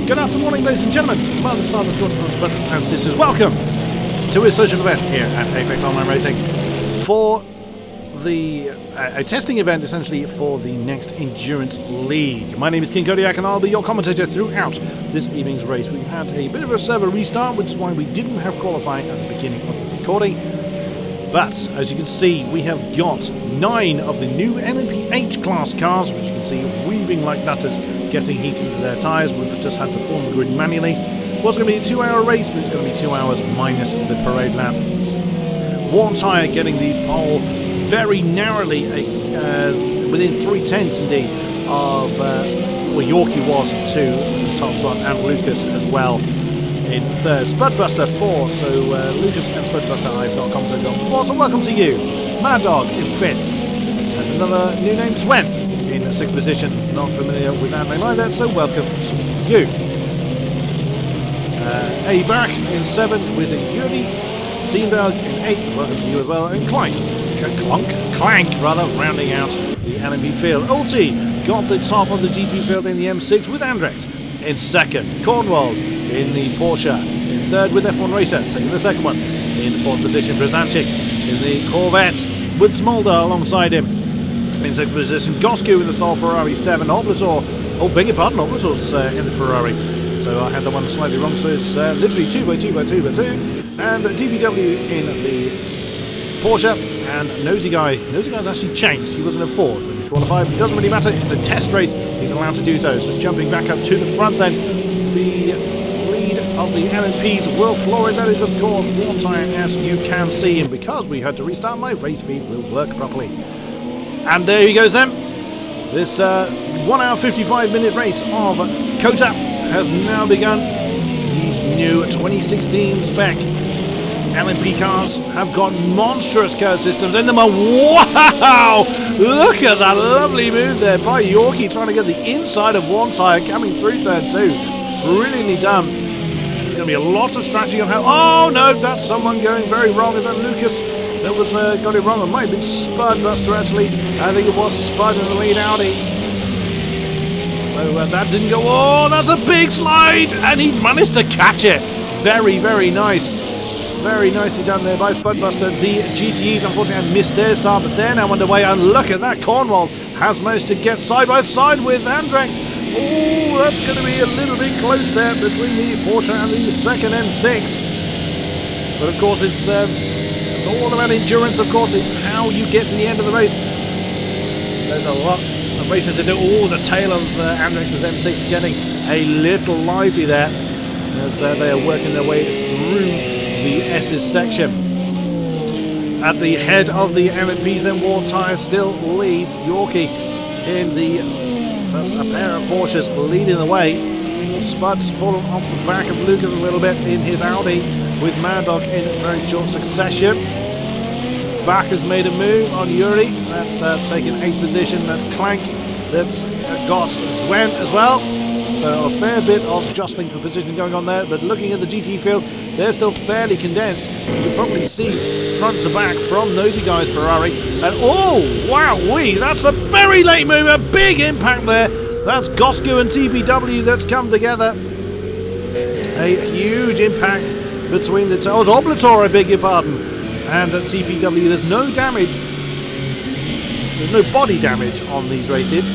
Good afternoon, ladies and gentlemen, mothers, fathers, daughters, sons, brothers and sisters. Welcome to a social event here at Apex Online Racing for the a testing event, essentially, for the next Endurance League. My name is King-Kodiak and I'll be your commentator throughout this evening's race. We had a bit of a server restart, which is why we didn't have qualifying at the beginning of the recording. But, as you can see, we have got 9 of the new LMP1H class cars, which you can see weaving like nutters, getting heat into their tyres. We've just had to form the grid manually. It was going to be a 2-hour race, but it's going to be 2 hours minus the parade lap. One tyre getting the pole very narrowly, within 3/10 indeed, of where Yorkie was to the top slot, and Lucas as well in third. Spudbuster 4, so Lucas and Spudbuster I've not commented on before, so welcome to you. Mad Dog in 5th. There's another new name, Swen, in 6th position. Not familiar with that name either, so welcome to you. A. Barak in 7th with Yuri. Seenberg in 8th, welcome to you as well. And Clank, rounding out the LMP field. Ulti got the top of the GTE field in the M6 with Andrex in 2nd. Cornwall in the Porsche in 3rd with F1 Racer, taking the 2nd one. In 4th position, Brzancic in the Corvette with Smolder alongside him. In 6th position, Gosku in the Sol Ferrari 7. Oblator's in the Ferrari. So I had that one slightly wrong, so it's literally 2 by 2 by 2 by 2. And DPW in the Porsche. And Nosy Guy's actually changed. He wasn't a Ford when he qualified, but it doesn't really matter. It's a test race. He's allowed to do so. So jumping back up to the front then, the lead of the LMPs will floor it. That is, of course, one tyre, as you can see. And because we had to restart, my race feed will work properly. And there he goes then. This 1 hour 55 minute race of COTA has now begun. These new 2016 spec LMP cars have got monstrous curve systems in them. Wow! Look at that lovely move there by Yorkie, trying to get the inside of one tyre coming through turn 2. Brilliantly done. There's going to be a lot of strategy on how... Oh no, that's someone going very wrong. Is that Lucas that was got it wrong? It might have been Spudbuster actually. I think it was Spud in the lead Audi. So that didn't go... Oh, that's a big slide! And he's managed to catch it. Very, very nice. Very nicely done there by Spudbuster. The GTEs unfortunately missed their start, but they're now underway. And look at that, Cornwall has managed to get side by side with Andrex. Oh, that's going to be a little bit close there between the Porsche and the second M6. But of course, it's all about endurance. Of course, it's how you get to the end of the race. There's a lot of racing to do. Oh, the tail of Andrex's M6 getting a little lively there as they are working their way through the S's section. At the head of the LMPs, then War Tyre still leads. Yorkie in the... So that's a pair of Porsches leading the way. Spud's fallen off the back of Lucas a little bit in his Audi, with Mad Dog in very short succession. Bach has made a move on Yuri. That's taken 8th position. That's Clank. That's got Swen as well. So a fair bit of jostling for position going on there, but looking at the GT field, they're still fairly condensed. You can probably see front to back from Nosy Guy's Ferrari. And oh, wow-wee, that's a very late move, a big impact there. That's Gosku and TPW that's come together. A huge impact between the toes. Oblator, I beg your pardon. And at TPW, there's no damage. There's no body damage on these races.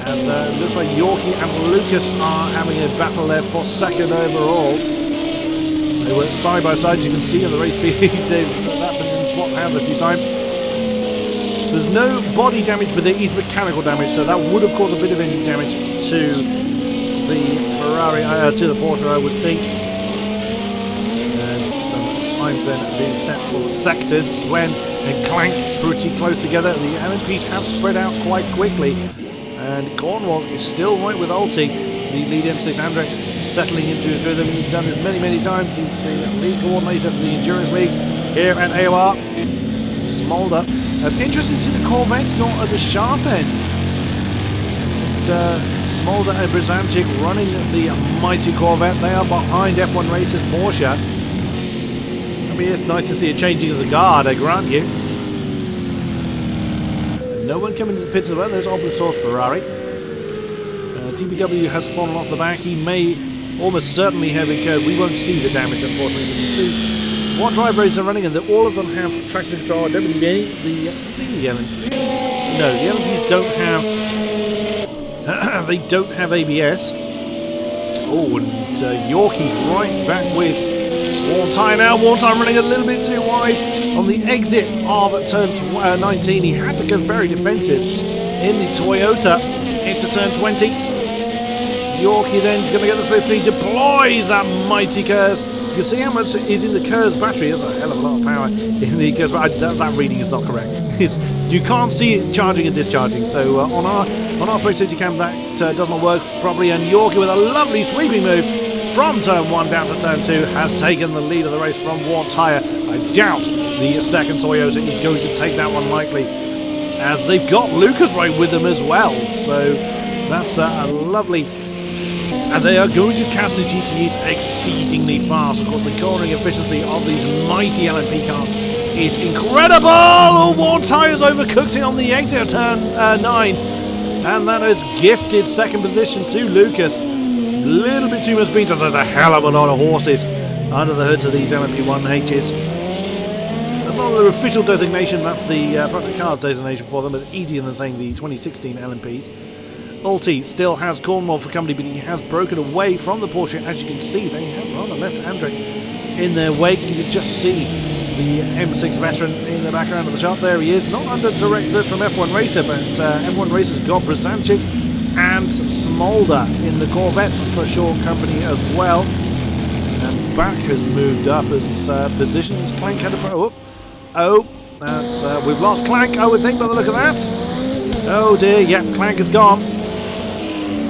As it looks like Yorkie and Lucas are having a battle there for 2nd overall. They went side by side, as you can see on the race feed. That position swapped hands a few times. So there's no body damage, but there is mechanical damage. So that would have caused a bit of engine damage to the Ferrari, to the Porsche, I would think. And some times then being set for the sectors. Swen and Clank pretty close together. The LMPs have spread out quite quickly. And Cornwall is still right with Ulti. The lead M6 Andrex settling into his rhythm. He's done this many, many times. He's the lead coordinator for the Endurance Leagues here at AOR. Smolder. It's interesting to see the Corvette's not at the sharp end. Smolder and Brzancic running the mighty Corvette. They are behind F1 Racers Porsche. I mean, it's nice to see a changing of the guard, I grant you. No one coming to the pits as well. There's Oblator's Ferrari. TBW has fallen off the back. He may almost certainly have incurred. We won't see the damage, unfortunately. We can see what drive races are running, and that all of them have traction control. I don't believe any. The LMPs don't have. They don't have ABS. Oh, and Yorkie's right back with Warm Tyre now. Warm Tyre running a little bit too wide on the exit of turn 19. He had to go very defensive in the Toyota into turn 20. Yorkie then is going to get the slipstream, deploys that mighty KERS. You can see how much is in the KERS battery. There's a hell of a lot of power in the KERS battery. That reading is not correct. You can't see it charging and discharging. So on our Spec City Cam that does not work properly. And Yorkie with a lovely sweeping move from turn 1 down to turn 2 has taken the lead of the race from Warm Tyre. I doubt the second Toyota is going to take that one lightly, as they've got Lucas right with them as well. So that's a lovely. And they are going to cast the GTEs exceedingly fast. Of course, the cornering efficiency of these mighty LMP cars is incredible. Oh, Warm Tyre's overcooked it on the exit of turn 9. And that has gifted second position to Lucas. A little bit too much speed. There's a hell of a lot of horses under the hoods of these LMP1Hs. That's not their official designation. That's the Project Cars designation for them. It's easier than saying the 2016 LMPs. Ulti still has Cornwall for company, but he has broken away from the Porsche. As you can see, they have rather left Andrex in their wake. You can just see the M6 veteran in the background of the shot. There he is, not under direct threat from F1 Racer, but F1 Racer's got Brzancic and Smolder in the Corvette for short company as well. And back has moved up as position as Clank had a that's we've lost Clank, I would think, by the look of that. Oh dear, yeah, Clank is gone.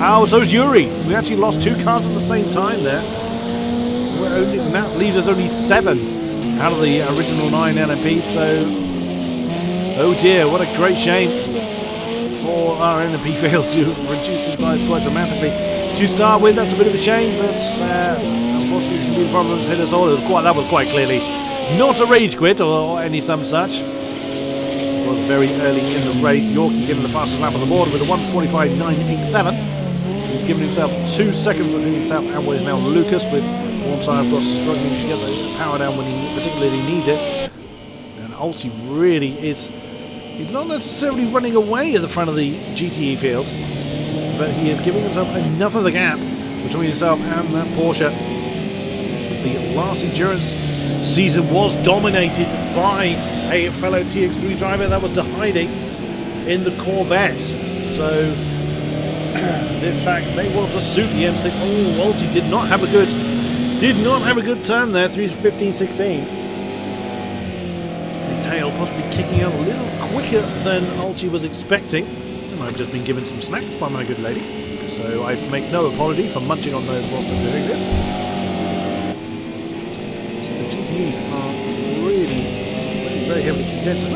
Oh, so's Yuri. We actually lost 2 cars at the same time there. That leaves us only 7 out of the original 9 LMP. So, oh dear, what a great shame for our LMP field to have reduced in size quite dramatically. To start with, that's a bit of a shame, but unfortunately, computer problems hit us all. That was quite clearly not a rage quit or any some such. It was very early in the race. Yorkie getting the fastest lap on the board with a 1:45.987. He's given himself 2 seconds between himself and what is now Lucas, with Warm Tyre, of course, struggling to get the power down when he particularly needs it. And Ulti really is. He's not necessarily running away at the front of the GTE field, but he is giving himself enough of a gap between himself and that Porsche. As the last endurance season was dominated by a fellow TX3 driver, that was DeHeide in the Corvette. So this track may well just suit the M6. Oh, Ulti did not have a good turn there through 15-16. The tail possibly kicking out a little quicker than Ulti was expecting. And I've just been given some snacks by my good lady, so I make no apology for munching on those whilst I'm doing this. So the GTEs are really very heavily condensed.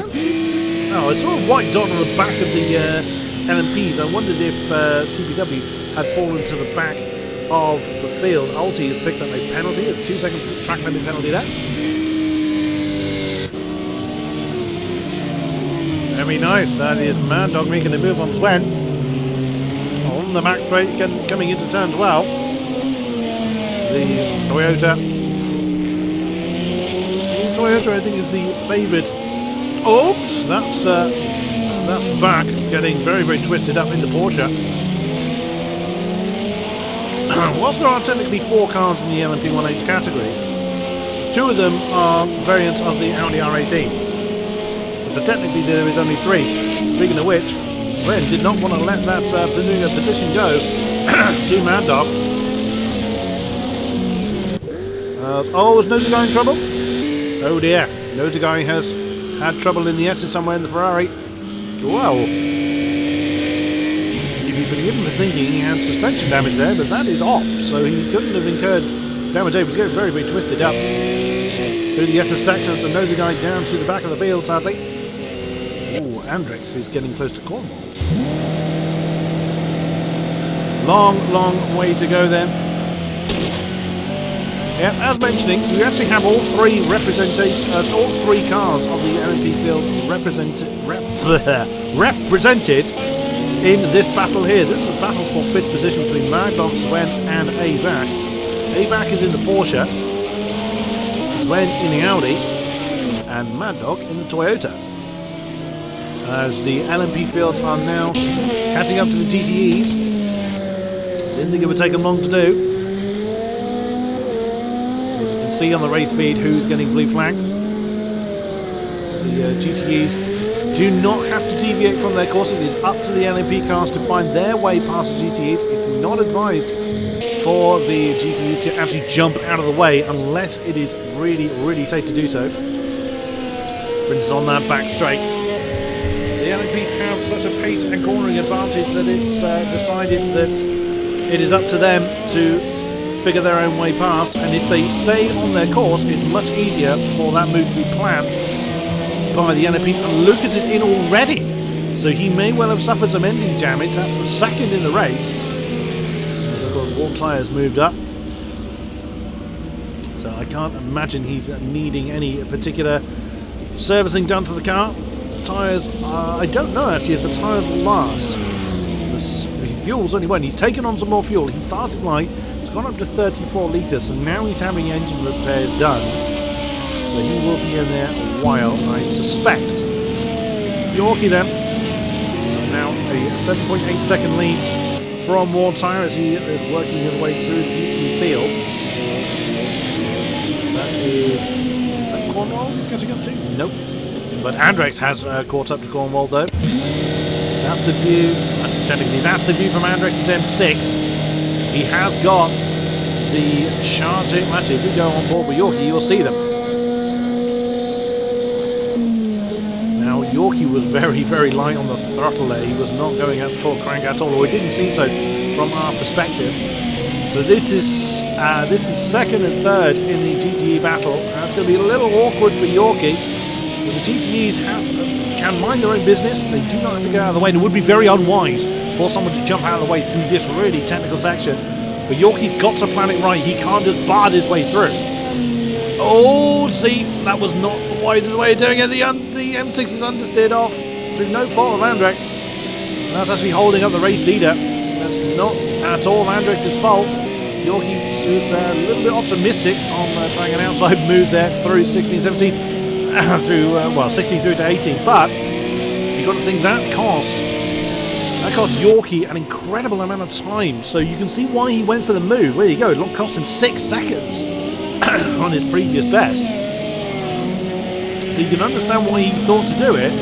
Oh, I saw a white dot on the back of the LMPs. I wondered if TBW had fallen to the back of the field. Ulti has picked up a penalty, a 2-second track limit penalty there. Very nice. That is Mad Dog making a move on Sven. On the back straight, coming into turn 12. The Toyota. The Toyota, I think, is the favoured. Oops, that's back, getting very, very twisted up in the Porsche. Whilst there are technically 4 cars in the LMP1H category, 2 of them are variants of the Audi R18. So technically there is only 3. Speaking of which, Sven did not want to let that position go to Mad Dog. Oh, is Nosy Guy in trouble? Oh dear, Nosy Guy has had trouble in the S's somewhere in the Ferrari. Well, you'd be forgiven for thinking he had suspension damage there, but that is off, so he couldn't have incurred damage there. He was getting very, very twisted up through the SS sections, and Nosy Guy down to the back of the field, sadly. Oh, Andrex is getting close to Cornwall. Long, long way to go then. Yeah, as mentioning, we actually have all 3 all 3 cars of the LMP field represented in this battle here. This is a battle for 5th position between Mad Dog, Sven and ABAC. ABAC is in the Porsche, Sven in the Audi, and Mad Dog in the Toyota. As the LMP fields are now catching up to the GTEs. Didn't think it would take them long to do. As you can see on the race feed who's getting blue flagged. The GTEs do not have to deviate from their course. It is up to the LMP cars to find their way past the GTEs. It's not advised for the GTEs to actually jump out of the way unless it is really, really safe to do so. For instance, on that back straight, the LMPs have such a pace and cornering advantage that it's decided that it is up to them to figure their own way past, and if they stay on their course, it's much easier for that move to be planned by the LMPs. And Lucas is in already, so he may well have suffered some engine damage. That's the second in the race. As of course, Warm Tyres moved up, so I can't imagine he's needing any particular servicing done to the car. Tyres, I don't know actually if the tyres will last. The fuel's only one. He's taken on some more fuel. He started light. It's gone up to 34 litres, so now he's having engine repairs done. So he will be in there a while, I suspect. Yorkie then. So now a 7.8 second lead from Warm Tyre as he is working his way through the GTE field. That is that Cornwall he's catching up to? Nope. But Andrex has caught up to Cornwall though. That's the view. Technically, that's the view from Andrex's M6. He has got the charging. Actually, if you go on board with Yorkie, you'll see them. Now, Yorkie was very, very light on the throttle there. He was not going at full crank at all, or it didn't seem so from our perspective. So this is second and third in the GTE battle. That's going to be a little awkward for Yorkie. The GTEs can mind their own business. They do not have to get out of the way. And it would be very unwise for someone to jump out of the way through this really technical section. But Yorkie's got to plan it right. He can't just barge his way through. Oh, see, that was not the wisest way of doing it. The M6 is understeered off through no fault of Andrex. And that's actually holding up the race leader. That's not at all Andrex's fault. Yorkie was a little bit optimistic on trying an outside move there through 16-17. Through 16 through to 18, but you've got to think that cost Yorkie an incredible amount of time. So you can see why he went for the move. There you go. It cost him 6 seconds on his previous best. So you can understand why he thought to do it,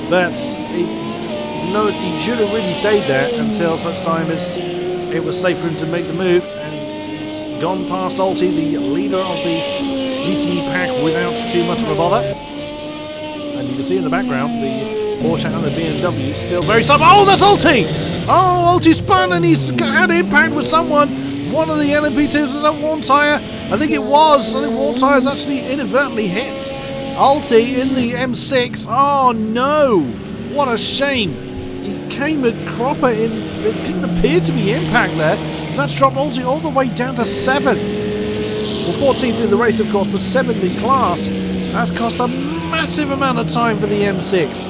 but he should have really stayed there until such time as it was safe for him to make the move. And he's gone past Alti, the leader of the GTE pack, without too much of a bother. And you can see in the background the Porsche and the BMW still very soft. Oh, that's Alti! Oh, Alti spun and he's had impact with someone. One of the LMP2s was at Warm Tyre. I think Warm Tyre's actually inadvertently hit Alti in the M6. Oh no! What a shame. He came a cropper in. There didn't appear to be impact there. That's dropped Alti all the way down to 7th. Well, 14th in the race, of course, but 7th in class. That's cost a massive amount of time for the M6.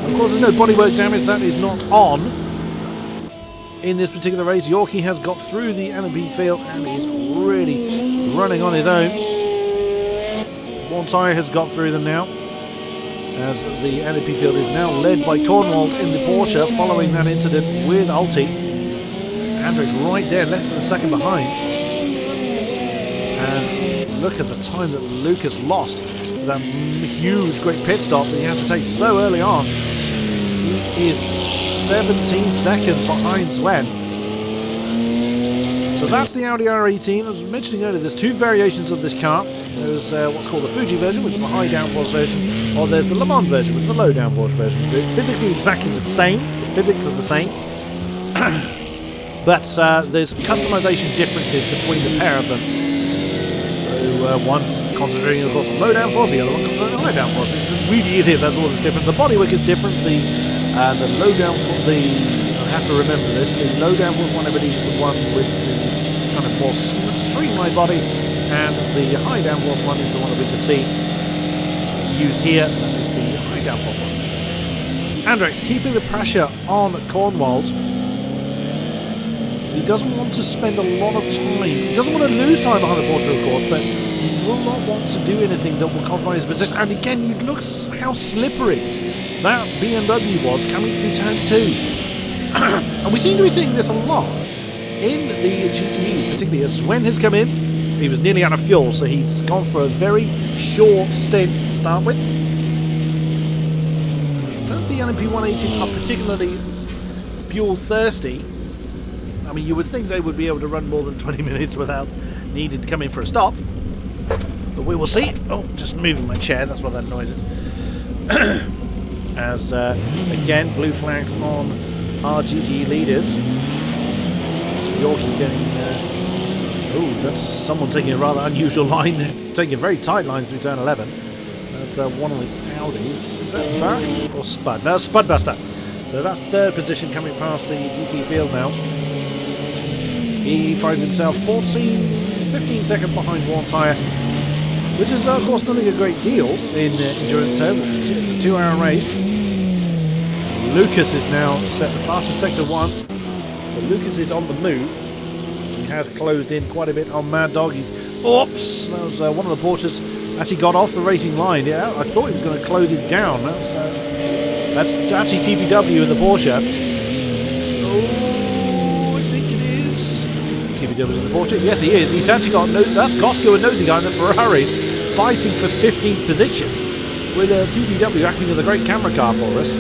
Of course, there's no bodywork damage. That is not on in this particular race. Yorkie has got through the LMP field and is really running on his own. Warm Tyre has got through them now, as the LMP field is now led by Cornwall in the Porsche following that incident with Alti. Andrex right there, less than a second behind. And look at the time that Lucas lost. That huge, great pit stop that he had to take so early on. He is 17 seconds behind Sven. So that's the Audi R18. As I was mentioning earlier, there's two variations of this car. There's what's called the Fuji version, which is the high downforce version, or there's the Le Mans version, which is the low downforce version. They're physically exactly the same. The physics are the same. But there's customization differences between the pair of them. One concentrating, of course, on low downforce, the other one concentrating on high downforce. It really is it, that's all that's different. The bodywork is different. The low downforce, I have to remember this, the low downforce one, I believe, is the one with the kind of more streamlined body, and the high downforce one is the one that we can see used here. That is the high downforce one. Andrex keeping the pressure on Cornwald. He doesn't want to spend a lot of time. He doesn't want to lose time behind the Porsche, of course, but he will not want to do anything that will compromise his position. And again, you look how slippery that BMW was coming through turn 2. And we seem to be seeing this a lot in the GTEs, particularly as Sven has come in. He was nearly out of fuel, so he's gone for a very short stint to start with. I don't think LMP1Hs are particularly fuel thirsty. I mean, you would think they would be able to run more than 20 minutes without needing to come in for a stop. But we will see. Oh, just moving my chair, that's what that noise is. As, again, blue flags on our GTE leaders. Yorkie getting... oh, that's someone taking a rather unusual line. It's taking a very tight line through turn 11. That's one of the Audis. Is that Back or Spud? No, Spudbuster. So that's third position coming past the GT field now. He finds himself 15 seconds behind one tyre, which is, of course, nothing a great deal in endurance terms. It's a 2-hour race. Lucas is now set the fastest sector 1. So Lucas is on the move. He has closed in quite a bit on Mad Dog. He's... Oops! That was one of the Porsches actually got off the racing line. Yeah, I thought he was going to close it down. That's actually TPW in the Porsche. Oh, I think it is. TPW's in the Porsche. Yes, he is. He's actually got... that's Cosco and Nosy Guy in the Ferraris fighting for 15th position, with TPW acting as a great camera car for us.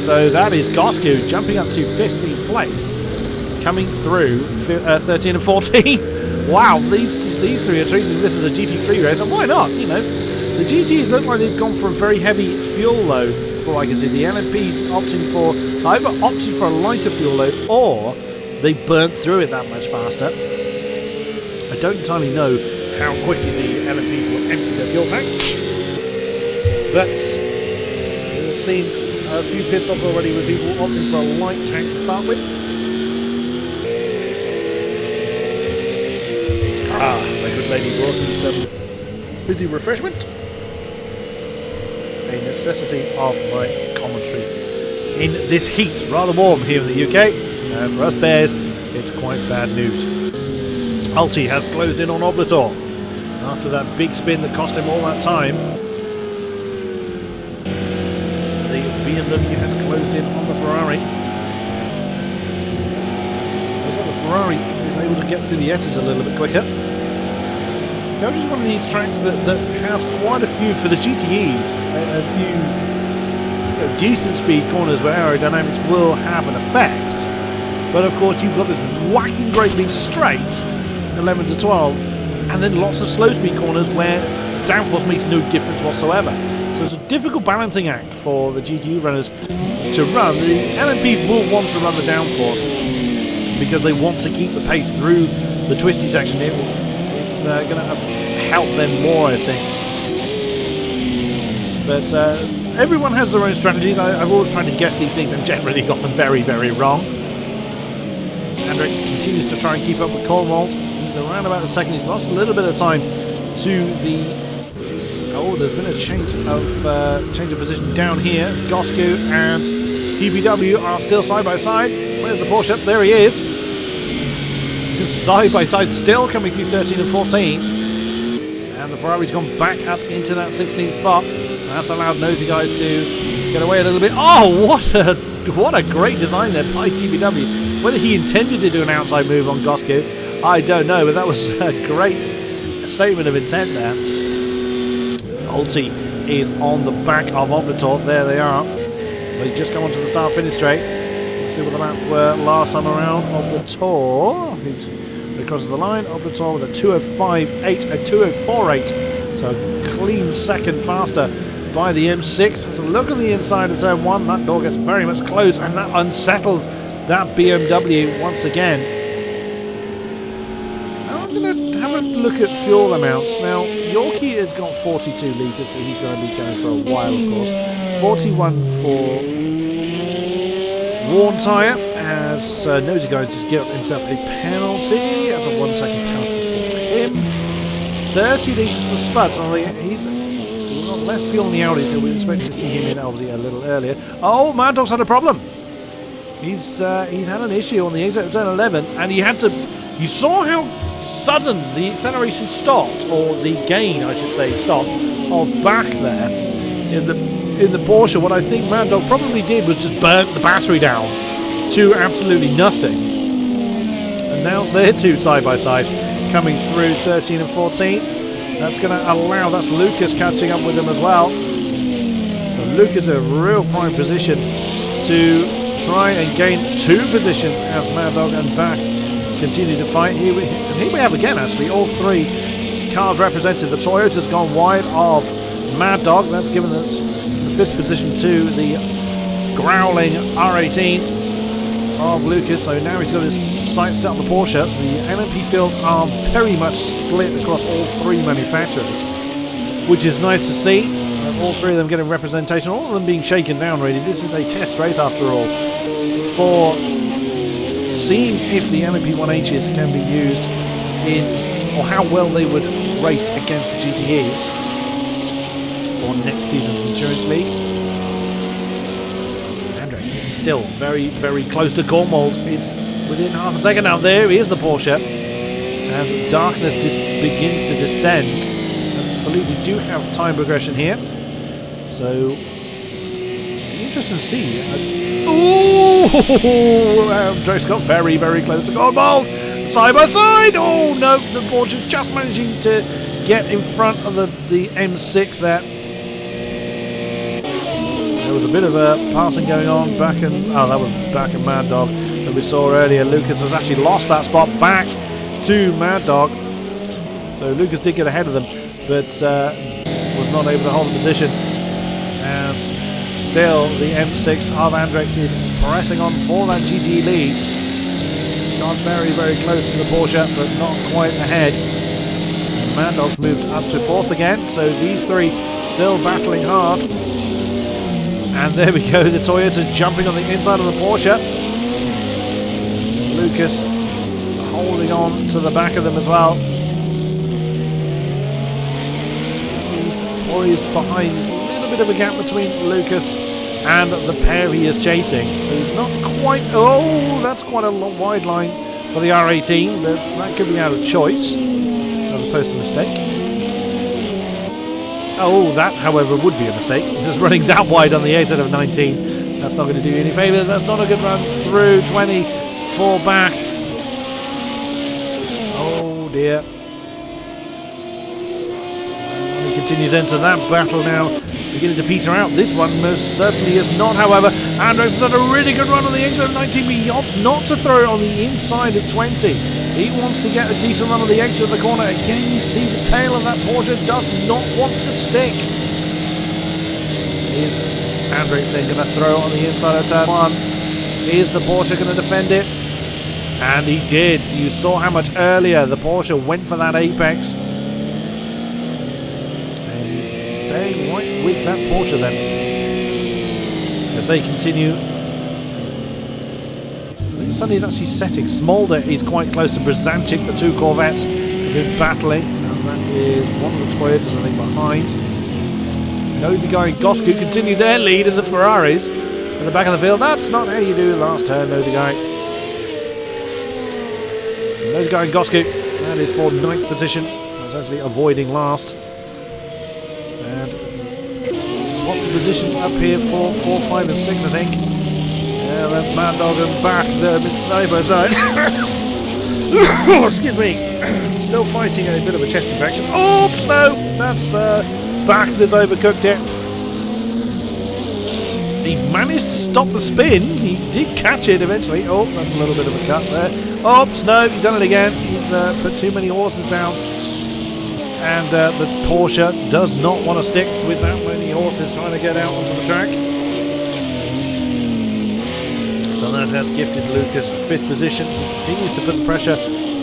So that is Gosku jumping up to 15th place, coming through 13 and 14. Wow, these three are treating this as a GT3 race, and why not? You know, the GTs look like they've gone for a very heavy fuel load. For I can see the LMPs either opted for a lighter fuel load, or they burnt through it that much faster. I don't entirely know how quickly the LMPs will empty their fuel tanks, but we've seen a few pit stops already with people opting for a light tank to start with. Ah, my good lady brought me some fizzy refreshment. A necessity of my commentary in this heat. Rather warm here in the UK, and for us bears, it's quite bad news. Ulti has closed in on Oblator after that big spin that cost him all that time. BMW has closed in on the Ferrari. Looks like the Ferrari is able to get through the S's a little bit quicker. Gouge is one of these tracks that has quite a few, for the GTEs, a few decent speed corners where aerodynamics will have an effect. But of course you've got this whacking greatly straight 11 to 12, and then lots of slow speed corners where downforce makes no difference whatsoever. So it's a difficult balancing act for the GTE runners to run. The LMPs will want to run the downforce because they want to keep the pace through the twisty section. It's going to help them more, I think. But everyone has their own strategies. I've always tried to guess these things and generally got them very, very wrong. So Andrex continues to try and keep up with Cornwald. He's around about the second. He's lost a little bit of time to the... Oh, there's been a change of position down here. Gosku and TPW are still side by side. Where's the Porsche? There he is. Just side by side, still coming through 13 and 14. And the Ferrari's gone back up into that 16th spot. That's allowed Nosy Guy to get away a little bit. Oh, what a great design there by TPW. Whether he intended to do an outside move on Gosku, I don't know, but that was a great statement of intent there. Ulti is on the back of Oblator. There they are. So he just come onto the start-finish straight. Let's see what the laps were last time around. Oblator, who's across the line. Oblator with a 2:05.8, a 2:04.8. So a clean second faster by the M6. Let's look on the inside of turn 1. That door gets very much closed, and that unsettles that BMW once again. I'm going to have a look at fuel amounts. Now, Yorkie has got 42 litres, so he's going to be going for a while, of course. 41 for worn tyre, as Nosy Guy just given himself a penalty. That's a 1 second penalty for him. 30 litres for Spud, so he's not less fuel in the Audi, so we expect to see him in obviously a little earlier. Oh, Mad Dog's had a problem. He's had an issue on the exit of turn 11, and he had to. You saw how sudden the acceleration stopped, or the gain, I should say, stopped of back there in the Porsche. What I think Mad Dog probably did was just burn the battery down to absolutely nothing. And now they're two side by side coming through 13 and 14. That's going to allow. That's Lucas catching up with them as well. So Lucas in a real prime position to try and gain 2 positions as Mad Dog and Bach continue to fight. Here we have again, actually, all 3 cars represented. The Toyota's gone wide of Mad Dog. That's given the 5th position to the growling R18 of Lucas. So now he's got his sights set on the Porsche. So the LMP field are very much split across all 3 manufacturers, which is nice to see. All 3 of them getting representation, all of them being shaken down, really. This is a test race, after all, for seeing if the LMP1Hs can be used in, or how well they would race against the GTEs for next season's Endurance League. Andrex is still very, very close to Cornwald. It's within half a second now. There is the Porsche. As darkness begins to descend, I believe we do have time progression here. So, interesting to see. Andrex got very, very close to Cornwald. Side by side. Oh no, the Porsche just managing to get in front of the M6 there. There was a bit of a passing going on back in. Oh, that was back in Mad Dog that we saw earlier. Lucas has actually lost that spot back to Mad Dog. So Lucas did get ahead of them, but was not able to hold the position. As still the M6 of Andrex is pressing on for that GTE lead. Got very, very close to the Porsche, but not quite ahead. And Mad Dog's moved up to 4th again, so these 3 still battling hard. And there we go, the Toyota's jumping on the inside of the Porsche. Lucas holding on to the back of them as well. He's poised behind. He's a little bit of a gap between Lucas and the pair he is chasing. So he's not quite. Oh, that's quite a wide line for the R18, but that could be out of choice as opposed to mistake. Oh, that, however, would be a mistake. Just running that wide on the 8 out of 19. That's not going to do you any favours. That's not a good run through 20 for back. Oh dear. And he continues into that battle now, beginning to peter out. This one most certainly is not, however. Andrex has had a really good run on the 8 out of 19, but he opts not to throw it on the inside of 20. He wants to get a decent run on the exit of the corner. Again, you see the tail of that Porsche does not want to stick. Is Andrex then going to throw on the inside of turn 1? Is the Porsche going to defend it? And he did. You saw how much earlier the Porsche went for that apex. And he's staying right with that Porsche then, as they continue. The sun is actually setting. Smolder is quite close to Brzancic. The 2 Corvettes have been battling, and that is one of the Toyotas, I think, behind. Nosy Guy and Gosku continue their lead in the Ferraris in the back of the field. That's not how you do the last turn, Nosy Guy. Nosy Guy and Gosku, that is for 9th position. That's actually avoiding last. And swap positions up here for 4, 5 and 6, I think. Yeah, that's Mad Dog and back there, a bit side by side. Oh, excuse me. Still fighting a bit of a chest infection. Oops, no! That's back that's overcooked it. He managed to stop the spin. He did catch it eventually. Oh, that's a little bit of a cut there. Oops, no, he's done it again. He's put too many horses down. And the Porsche does not want to stick with that many horses trying to get out onto the track. So that has gifted Lucas 5th position. He continues to put the pressure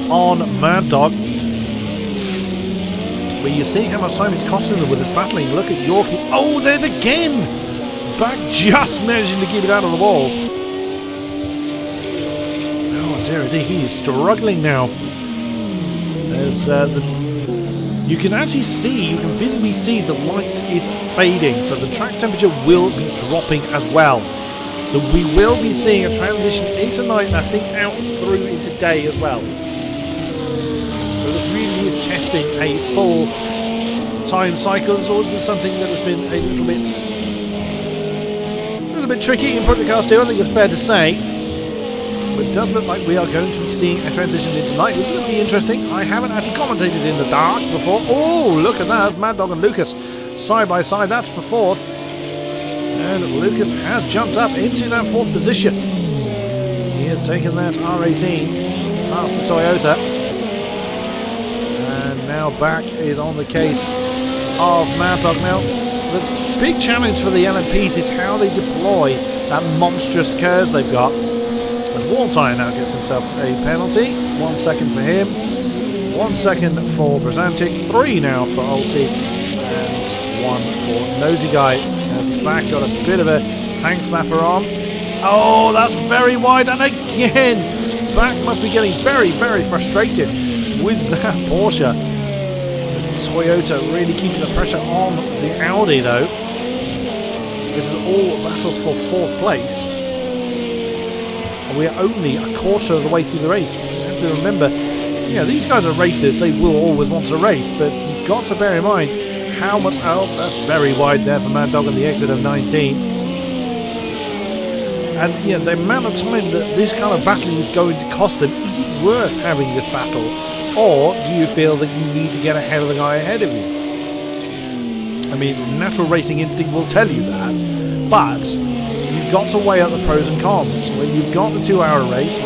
on Mad Dog. But you see how much time it's costing them with this battling. Look at Yorkies. Oh, there's again! Back just managing to keep it out of the wall. Oh dear, he's struggling now. As the you can actually see, you can visibly see the light is fading, so the track temperature will be dropping as well. So we will be seeing a transition into night, and I think out through into day as well. So this really is testing a full time cycle. It's always been something that has been a little bit tricky in Project Cars 2, I think it's fair to say. But it does look like we are going to be seeing a transition into night, which is going to be interesting. I haven't actually commentated in the dark before. Oh, look at that. That's Mad Dog and Lucas side by side. That's for fourth. And Lucas has jumped up into that fourth position. He has taken that R18 past the Toyota. And now back is on the case of Mad Dog. Now, the big challenge for the LMPs is how they deploy that monstrous KERS they've got. As Waltire now gets himself a penalty. 1 second for him. 1 second for Brzancic. 3 now for Ulti. And 1 for Nosy Guy. Has back got a bit of a tank slapper on. Oh, that's very wide. And again, back must be getting very, very frustrated with that Porsche. Toyota really keeping the pressure on the Audi though. This is all a battle for fourth place. And we are only a quarter of the way through the race. You have to remember, these guys are racers, they will always want to race, but you've got to bear in mind how much. Oh, that's very wide there for Mad Dog on the exit of 19. And the amount of time that this kind of battling is going to cost them, is it worth having this battle? Or do you feel that you need to get ahead of the guy ahead of you? I mean, natural racing instinct will tell you that, but you've got to weigh up the pros and cons. When you've got the 2-hour race,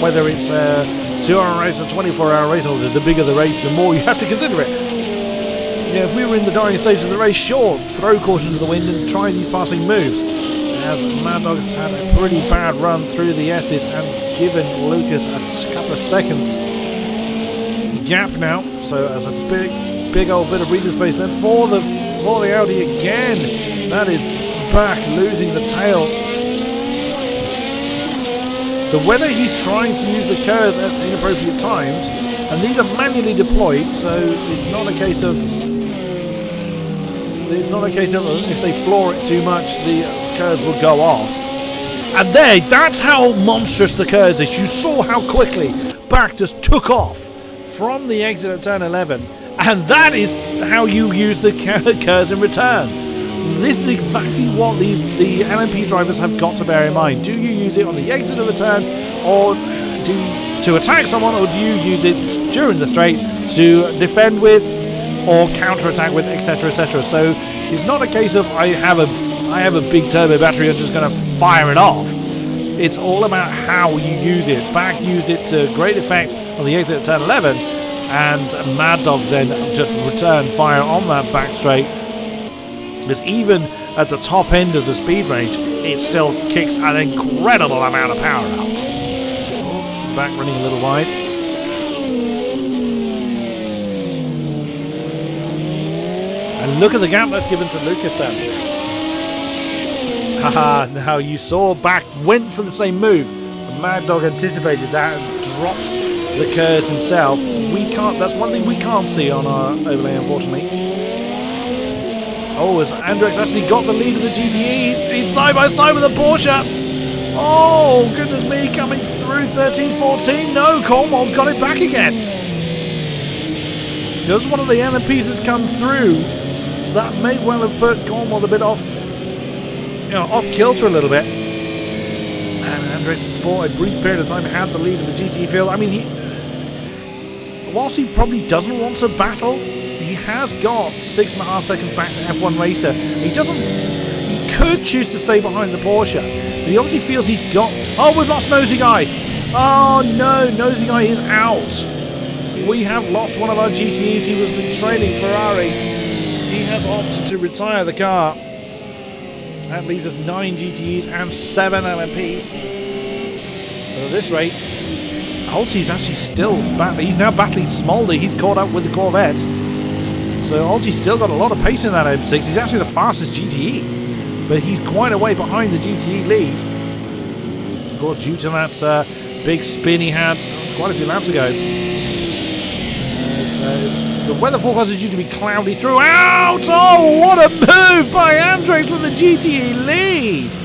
whether it's a 2-hour race or 24-hour race, or the bigger the race, the more you have to consider it. If we were in the dying stage of the race, sure, throw caution to the wind and try these passing moves. As Mad Dog has had a pretty bad run through the S's and given Lucas a couple of seconds gap now, so as a big old bit of breathing space then for the Audi again. That is back losing the tail. So whether he's trying to use the KERS at inappropriate times, and these are manually deployed, so it's not a case of if they floor it too much, the KERS will go off. And that's how monstrous the KERS is. You saw how quickly back just took off from the exit of turn 11, and that is how you use the KERS in return. This is exactly what the LMP drivers have got to bear in mind. Do you use it on the exit of a turn, or to attack someone, or do you use it during the straight to defend with, or counter-attack with, etc., etc.? So it's not a case of I have a big turbo battery, I'm just going to fire it off. It's all about how you use it. Back used it to great effect on the exit of turn 11, and Mad Dog then just returned fire on that back straight. Because even at the top end of the speed range, it still kicks an incredible amount of power out. Oops, back running a little wide. And look at the gap that's given to Lucas then. Haha, now you saw back went for the same move. Mad Dog anticipated that and dropped the KERS himself. That's one thing we can't see on our overlay, unfortunately. Oh, as Andrex actually got the lead of the GTE. He's side by side with a Porsche. Oh, goodness me, coming through 13-14. No, Cornwall's got it back again. Just one of the LMPs has come through. That may well have put Cornwall a bit off kilter a little bit. And Andrex, for a brief period of time, had the lead of the GTE field. I mean, whilst he probably doesn't want to battle, he has got 6.5 seconds back to F1 Racer. He could choose to stay behind the Porsche, but he obviously feels he's got. Oh, we've lost Nosy Guy. Oh no, Nosy Guy is out. We have lost one of our GTEs. He was the trailing Ferrari. He has opted to retire the car. That leaves us 9 GTEs and 7 LMPs. But at this rate, Ulti's actually still battling. He's now battling Smolder. He's caught up with the Corvette. So Ulti's still got a lot of pace in that M6. He's actually the fastest GTE. But he's quite a way behind the GTE lead. Of course, due to that big spin he had, that was quite a few laps ago. The weather forecast is due to be cloudy throughout. Oh, what a move by Andrex with the GTE lead.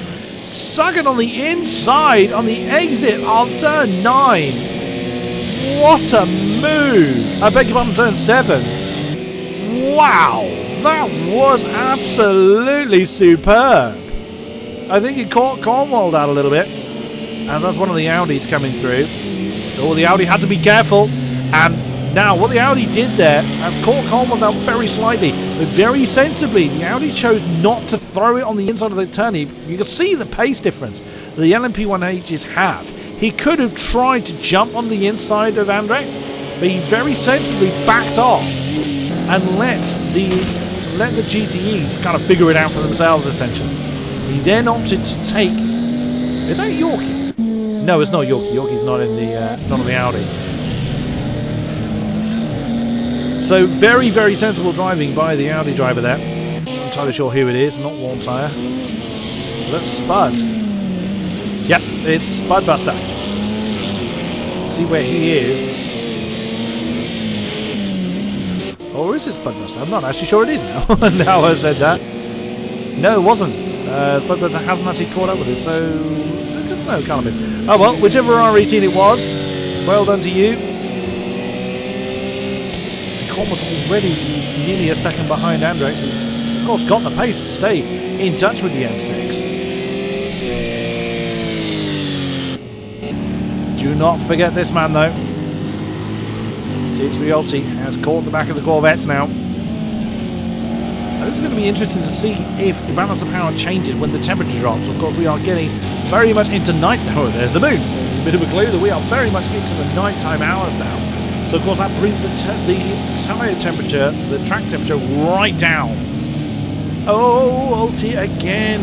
Stuck it on the inside on the exit of turn 9. What a move. I beg your pardon, turn 7. Wow, that was absolutely superb. I think it caught Cornwall out a little bit, as that's one of the Audis coming through. Oh, the Audi had to be careful. And now what the Audi did there has caught Cornwall down very slightly, but very sensibly. The Audi chose not to throw it on the inside of the turn. You can see the pace difference the LMP1Hs have. He could have tried to jump on the inside of Andrex, but he very sensibly backed off and let the GTEs kind of figure it out for themselves, essentially. He then opted to take... Is that Yorkie? No, it's not Yorkie. Yorkie's not in the not on the Audi. So very, very sensible driving by the Audi driver there. I'm not entirely sure who it is. Not Warm Tyre. Is that Spud? Yep, it's Spudbuster. See where he is. Or is it Spudbuster? I'm not actually sure it is now. Now I've said that. No, it wasn't. Spudbuster hasn't actually caught up with it, so there's no kind of it. Oh well, whichever R18 it was, well done to you. Cornwall's already nearly a second behind Andrex. He's, of course, got the pace to stay in touch with the M6. Do not forget this man, though. TX3 Ulti has caught the back of the Corvettes now. This is going to be interesting to see if the balance of power changes when the temperature drops. Of course, we are getting very much into night now. Oh, there's the moon. There's a bit of a clue that we are very much into the nighttime hours now. So, of course, that brings the tyre temperature, the track temperature, right down. Oh, Ulti again,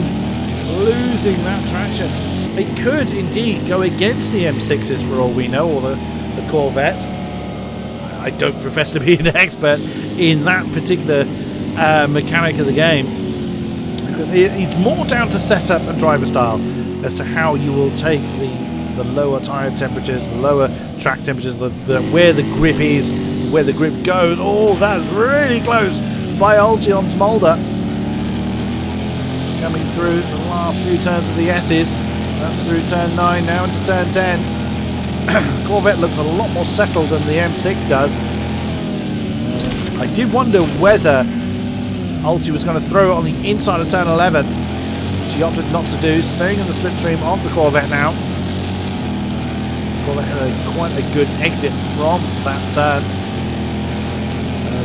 losing that traction. It could indeed go against the M6s for all we know, or the Corvettes. I don't profess to be an expert in that particular mechanic of the game. It's more down to setup and driver style as to how you will take the lower tyre temperatures, the lower track temperatures, where the grip is, where the grip goes. Oh, that's really close by Ulti on Smolder. Coming through the last few turns of the S's. That's through turn 9 now into turn 10. Corvette looks a lot more settled than the M6 does. I did wonder whether Ulti was going to throw it on the inside of turn 11, which he opted not to do, staying in the slipstream of the Corvette now. Corvette had quite a good exit from that turn.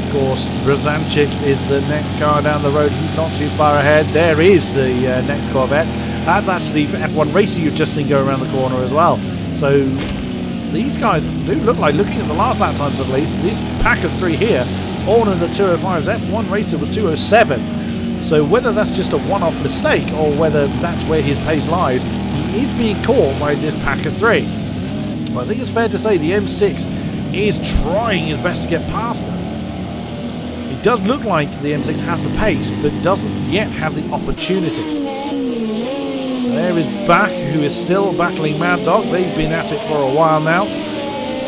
Of course, Brzanczyk is the next car down the road. He's not too far ahead. There is the next Corvette. That's actually F1 Racer you've just seen go around the corner as well. So these guys do look like, looking at the last lap times at least, this pack of 3 here, all in the 205s. F1 Racer was 207. So whether that's just a one-off mistake or whether that's where his pace lies, he is being caught by this pack of 3. Well, I think it's fair to say the M6 is trying his best to get past them. It does look like the M6 has the pace, but doesn't yet have the opportunity. There is Bach, who is still battling Mad Dog. They've been at it for a while now.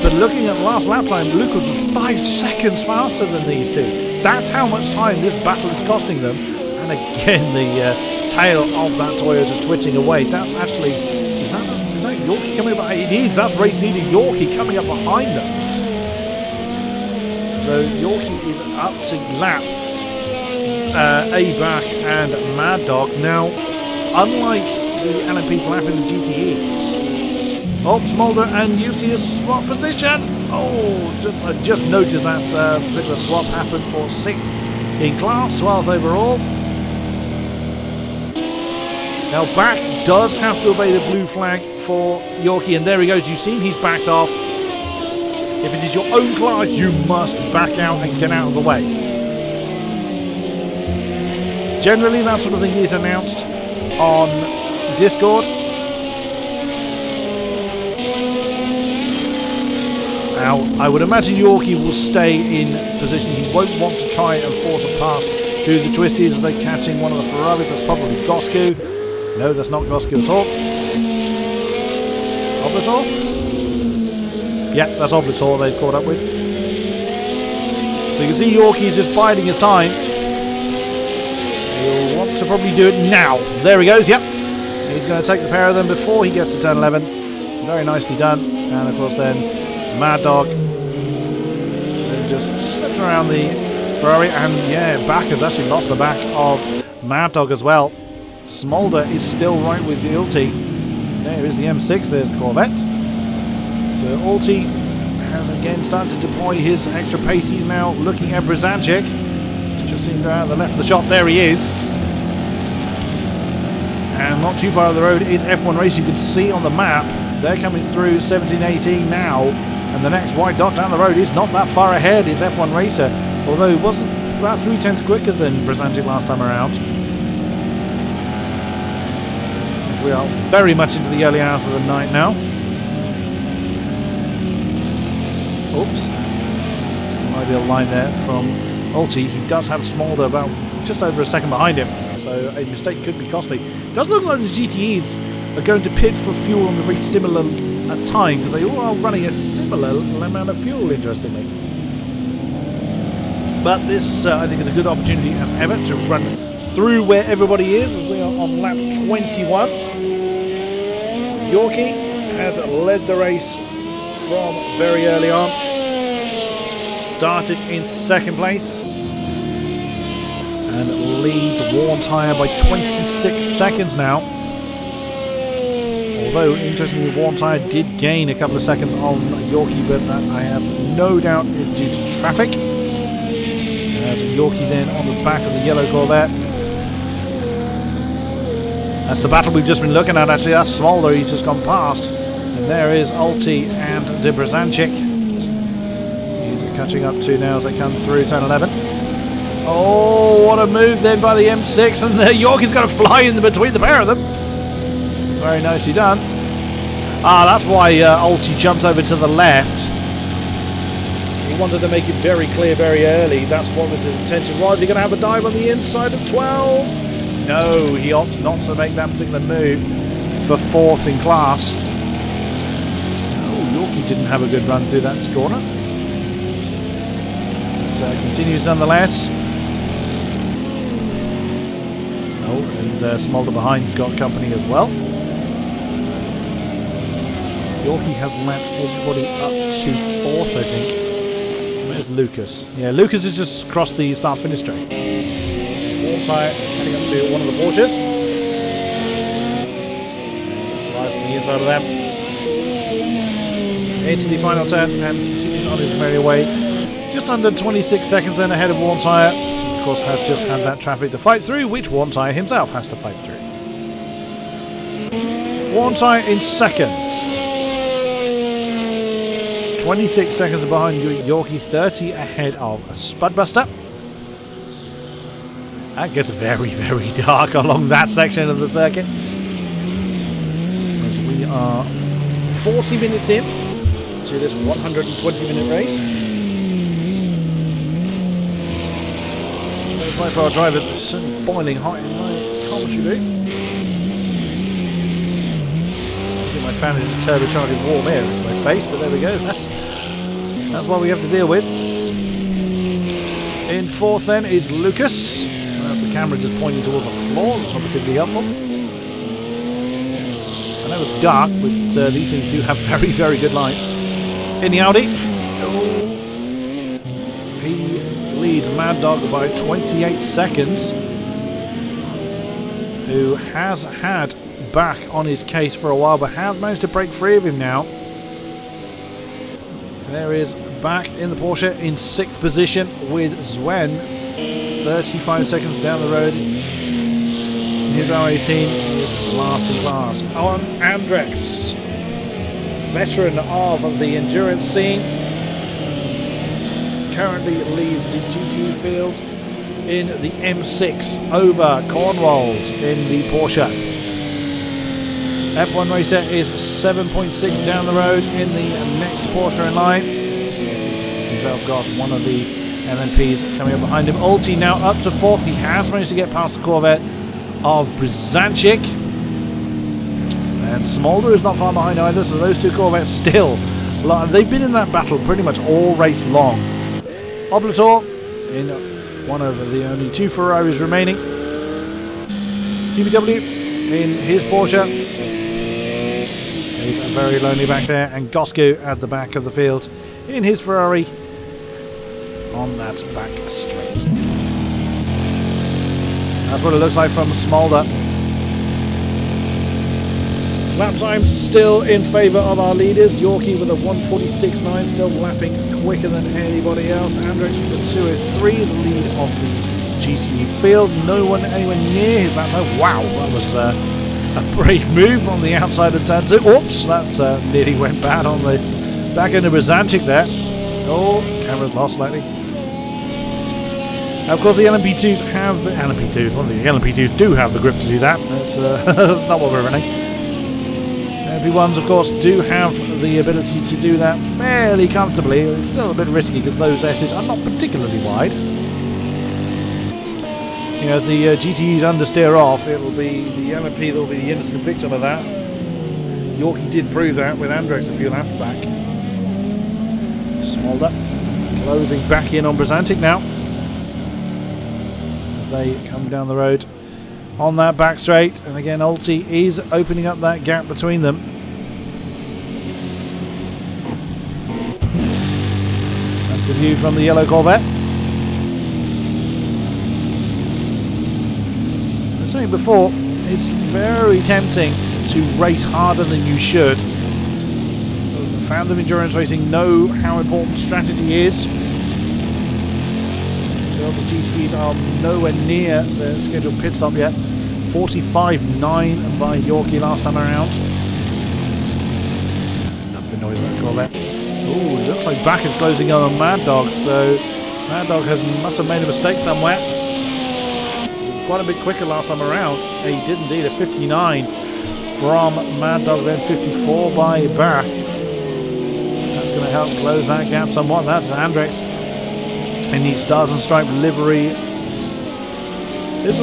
But looking at the last lap time, Lucas was 5 seconds faster than these two. That's how much time this battle is costing them. And again, the tail of that Toyota twitching away. That's actually... Is that Yorkie coming up? It is. That's race leader Yorkie coming up behind them. So Yorkie is up to lap A-Bach and Mad Dog. Now, unlike the LMP's lapping the GTEs, oh, Smolder and Utius swap position. Oh, I just noticed that particular swap happened for 6th in class, 12th overall. Now Bach does have to obey the blue flag for Yorkie, and there he goes. You've seen he's backed off. If it is your own class, you must back out and get out of the way. Generally, that sort of thing is announced on Discord. Now, I would imagine Yorkie will stay in position. He won't want to try and force a pass through the twisties as they're catching one of the Ferraris. That's probably Gosku. No, that's not Gosku at all. Oblator? Yep, that's Oblator they've caught up with. So you can see Yorkie's just biding his time. He'll want to probably do it now. There he goes, yep. He's going to take the pair of them before he gets to turn 11. Very nicely done. And of course then Mad Dog then just slips around the Ferrari. And yeah, back has actually lost the back of Mad Dog as well. Smolder is still right with the Ulti. There is the M6, there's the Corvette. So Ulti has again started to deploy his extra pace. He's now looking at Brzancic. Just seeing go out the left of the shot. There he is. And not too far up the road is F1 Race. You can see on the map, they're coming through 17-18 now. And the next white dot down the road is not that far ahead. It's F1 Racer. Although it was about 3/10 quicker than Brzancic last time around. We are very much into the early hours of the night now. Oops. Ideal line there from Ulti. He does have Smolder about just over a second behind him, so a mistake could be costly. Does look like the GTEs are going to pit for fuel on a very similar time, because they all are running a similar amount of fuel, interestingly. But this, I think, is a good opportunity as ever to run through where everybody is, as we are on lap 21. Yorkie has led the race from very early on. Started in second place and leads Worn Tyre by 26 seconds now. Although, interestingly, Worn Tyre did gain a couple of seconds on Yorkie, but that I have no doubt is due to traffic. As Yorkie then on the back of the yellow Corvette. That's the battle we've just been looking at, actually. That's Smolder, he's just gone past. And there is Ulti and Brzancic. He's catching up to now as they come through turn 11. Oh, what a move then by the M6. And Yorkie's going to fly in between the pair of them. Very nicely done. Ah, that's why Ulti jumped over to the left. He wanted to make it very clear very early. That's what was his intention. Why is he going to have a dive on the inside of 12? No, he opts not to make that particular move for 4th in class. Oh, Yorkie didn't have a good run through that corner. But continues nonetheless. Oh, and Smolder behind's got company as well. Yorkie has lapped everybody up to 4th, I think. Where's Lucas? Yeah, Lucas has just crossed the start-finish straight. Worn Tyre catching up to one of the Porsches. Flies on the inside of them. Into the final turn and continues on his merry way. Just under 26 seconds then ahead of Worn Tyre. Of course, has just had that traffic to fight through, which Worn Tyre himself has to fight through. Worn Tyre in second. 26 seconds behind Yorkie, 30 ahead of Spudbuster. That gets very, very dark along that section of the circuit. As we are 40 minutes in to this 120-minute race. Looks like for our drivers, it's certainly boiling hot in my commentary booth. I think my fan is just turbocharging warm air into my face, but there we go. That's what we have to deal with. In 4th then is Lucas. That's the camera just pointing towards the floor. That's not particularly helpful. I know it's dark, but these things do have very, very good lights. In the Audi, he leads Mad Dog by 28 seconds, who has had back on his case for a while, but has managed to break free of him now. There is back in the Porsche in 6th position with Sven, 35 seconds down the road. His R18 is last in class. On Andrex, veteran of the endurance scene, currently leads the GTE field in the M6 over Cornwald in the Porsche. F1 Racer is 7.6 down the road in the next Porsche in line. He's himself got one of the LMPs coming up behind him. Ulti now up to 4th. He has managed to get past the Corvette of Brzancic. And Smolder is not far behind either, so those two Corvettes still, they've been in that battle pretty much all race long. Oblator in one of the only 2 Ferraris remaining. TBW in his Porsche. He's very lonely back there. And Gosco at the back of the field in his Ferrari on that back straight. That's what it looks like from Smolder. Lap times still in favour of our leaders. Yorkie with a 1:46.9, still lapping quicker than anybody else. Andrex with a 2:03, the lead of the GTE field. No one anywhere near his lap time. Wow, that was a brave move on the outside of turn 2. Oops, that nearly went bad on the back end of Brzanczyk there. Oh, camera's lost slightly. Of course, the LMP2s have the LMP2s. Well, the LMP2s do have the grip to do that. That's not what we're running. LMP1s, of course, do have the ability to do that fairly comfortably. It's still a bit risky because those S's are not particularly wide. You know, if the GTEs understeer off, it'll be the LMP that will be the innocent victim of that. Yorkie did prove that with Andrex a few laps back. Smolder closing back in on Brzanczyk now. They come down the road on that back straight, and again Ulti is opening up that gap between them. That's the view from the yellow Corvette. I was saying before, it's very tempting to race harder than you should. Those fans of endurance racing know how important strategy is. The GTEs are nowhere near the scheduled pit stop yet. 45.9 by Yorkie last time around. Love the noise of that Corvette. Ooh, it looks like back is closing on Mad Dog, so Mad Dog must have made a mistake somewhere. It was quite a bit quicker last time around. He did indeed, a 59 from Mad Dog, then 54 by Bach. That's going to help close that gap somewhat. That's Andrex in the Stars and Stripe livery. This is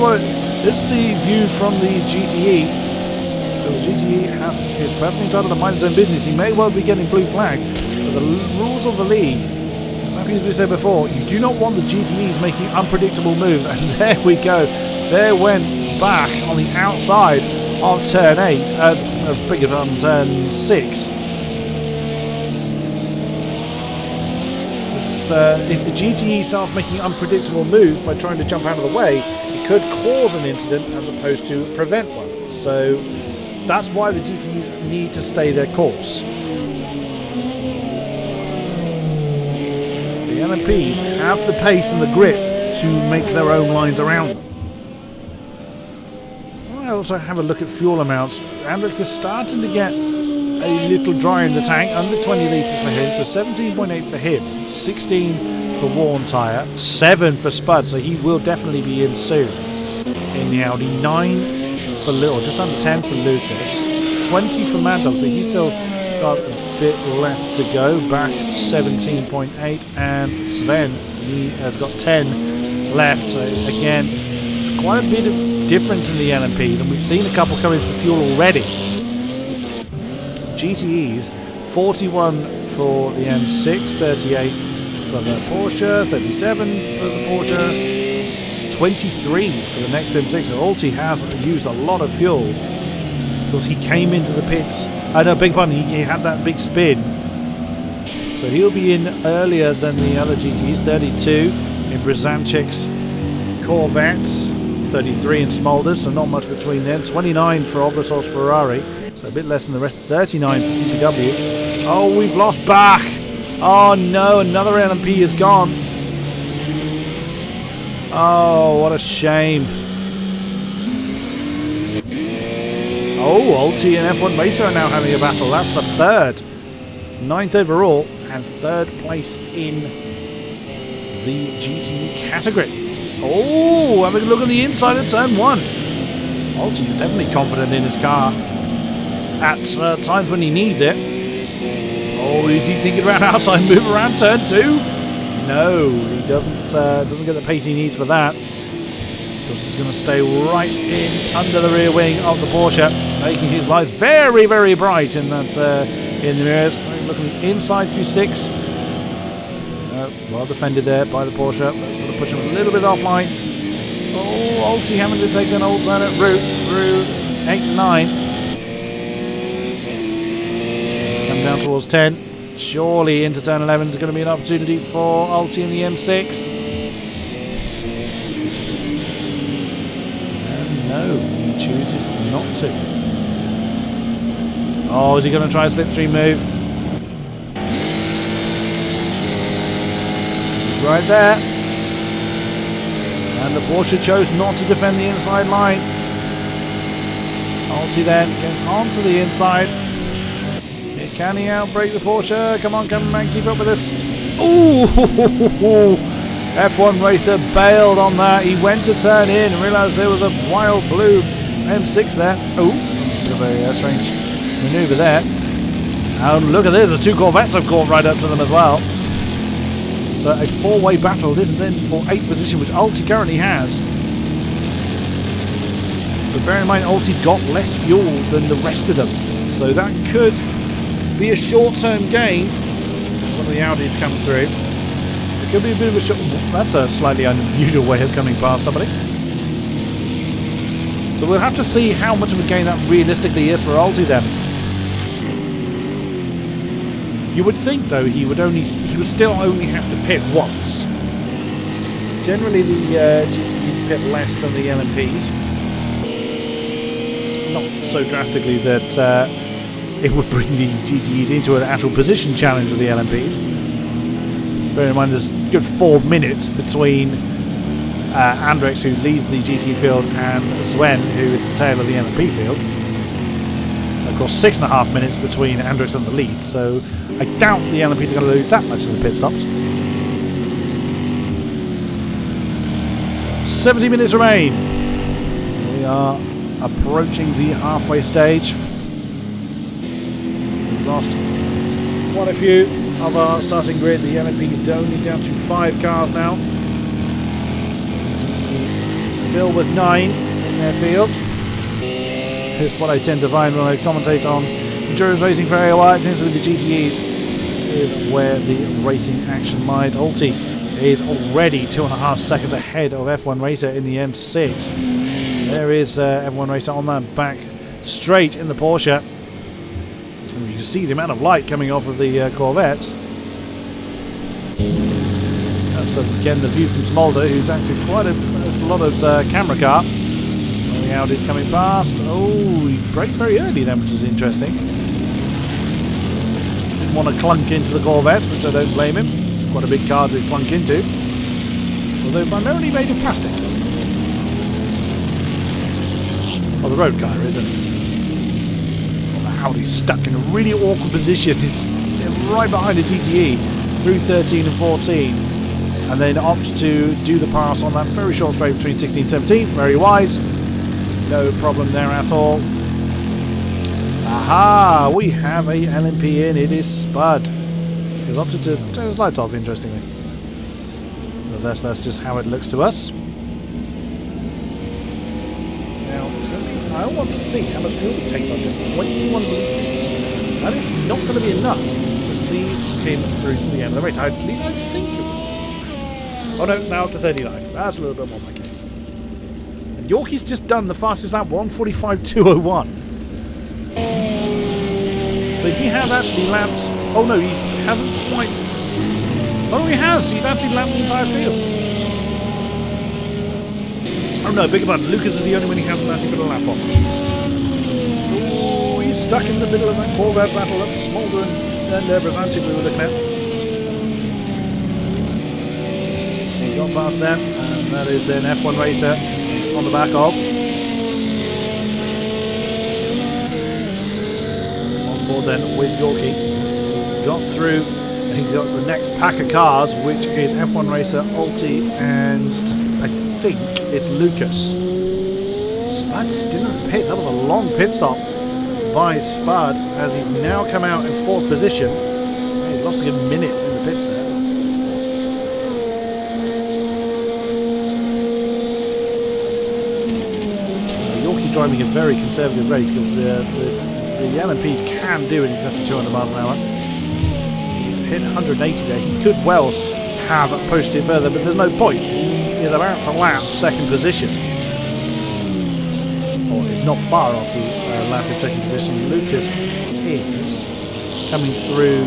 the view from the GTE. Because the GTE is perfectly entitled to mind his own business. He may well be getting blue flag, but the rules of the league, exactly as we said before, you do not want the GTEs making unpredictable moves. And there we go. There went back on the outside of turn 8, bigger than turn 6. If the GTE starts making unpredictable moves by trying to jump out of the way, it could cause an incident as opposed to prevent one. So that's why the GTEs need to stay their course. The LMPs have the pace and the grip to make their own lines around them. I also have a look at fuel amounts. Andrex is starting to get a little dry in the tank, under 20 litres for him, so 17.8 for him, 16 for worn tyre, 7 for Spud, so he will definitely be in soon in the Audi, 9 for Little, just under 10 for Lucas, 20 for Mad Dog, so he's still got a bit left to go, back 17.8, and Sven, he has got 10 left, so again, quite a bit of difference in the LMPs, and we've seen a couple coming for fuel already. GTEs, 41 for the M6, 38 for the Porsche, 37 for the Porsche, 23 for the next M6. So Ulti has used a lot of fuel because he came into the pits. No, big pardon, he had that big spin. So he'll be in earlier than the other GTEs, 32 in Brzanczyk's Corvettes, 33 in Smolder's, so not much between them, 29 for Oblator's Ferrari. So a bit less than the rest, 39 for TPW. Oh, we've lost Bach. Oh no, another LMP is gone. Oh, what a shame. Oh, Ulti and F1 Racer are now having a battle. That's for third. 9th overall and 3rd place in the GTE category. Oh, having a look on the inside of turn 1. Ulti is definitely confident in his car at times when he needs it. Oh, is he thinking about outside move around turn 2? No, he doesn't get the pace he needs for that. He's going to stay right in under the rear wing of the Porsche, making his lights very, very bright in that in the mirrors. Look at the inside through 6. Well defended there by the Porsche. That's going to push him a little bit offline. Oh, Alti having to take an alternate route through 8 and 9. Come down towards 10. Surely into turn 11 is going to be an opportunity for Alti in the M6. And no, he chooses not to. Oh, is he going to try a slipstream move? He's right there. And the Porsche chose not to defend the inside line. Alti then gets onto the inside. Can he outbrake the Porsche? Come on, man, keep up with this. Ooh! F1 racer bailed on that. He went to turn in and realised there was a wild blue M6 there. Oh, a very strange manoeuvre there. And look at this, the two Corvettes have caught right up to them as well. So a four-way battle. This is then for 8th position, which Alti currently has. But bear in mind, Alti's got less fuel than the rest of them. So that could be a short-term gain. One of the Audis comes through. It could be a bit of a short... That's a slightly unusual way of coming past somebody. So we'll have to see how much of a gain that realistically is for Alti then. You would think, though, he would still only have to pit once. Generally, the GTEs pit less than the LMPs. Not so drastically that it would bring the GTEs into an actual position challenge with the LMPs. Bear in mind, there's a good 4 minutes between Andrex, who leads the GTE field, and Sven, who is the tail of the LMP field. Of course, 6.5 minutes between Andrex and the lead, so I doubt the LMPs are going to lose that much in the pit stops. 70 minutes remain. We are approaching the halfway stage. We've lost quite a few of our starting grid. The LMPs only down to 5 cars now. GTEs still with 9 in their field. Here's what I tend to find when I commentate on endurance racing for AOR. It tends to be the GTEs is where the racing action lies. Alti is already 2.5 seconds ahead of F1 Racer in the M6. There is F1 Racer on that back straight in the Porsche. And you can see the amount of light coming off of the Corvettes. That's again the view from Smolder, who's actually quite a lot of camera car. The Audi's coming past. Oh, he braked very early then, which is interesting. Didn't want to clunk into the Corvettes, which I don't blame him. It's quite a big car to clunk into. Although primarily made of plastic. Well, the road car, isn't it? Well, the Audi's stuck in a really awkward position. He's right behind the GTE through 13 and 14. And then opts to do the pass on that very short straight between 16 and 17. Very wise. No problem there at all. Aha! We have a LMP in. It is Spud. He's opted to turn his lights off, interestingly. But that's just how it looks to us. Now, it's going to be, I want to see how much fuel it takes on just 21 litres. That is not going to be enough to see him through to the end of the race. At least I think it would. Oh no, now up to 39. That's a little bit more like it. Yorkie's just done the fastest lap, 1:45.201. So he has actually lapped... Oh no, he hasn't quite... Oh, he has! He's actually lapped the entire field. Oh no, big about Lucas is the only one he hasn't actually put a lap on. Oh, he's stuck in the middle of that Corvette battle. That's Smolder and Brzezinski we were looking at. He's gone past them, and that is then F1 Racer. On the back of. On board then with Yorkie. So he's got through, and he's got the next pack of cars, which is F1 Racer, Alti, and I think it's Lucas. Spud still in the pits. That was a long pit stop by Spud, as he's now come out in 4th position. He lost a good minute in the pits there. Driving a very conservative race because the LMPs can do in excess of 200 miles an hour. Hit 180 there. He could well have pushed it further, but there's no point. He is about to lap second position. Or he's not far off the lap in second position. Lucas is coming through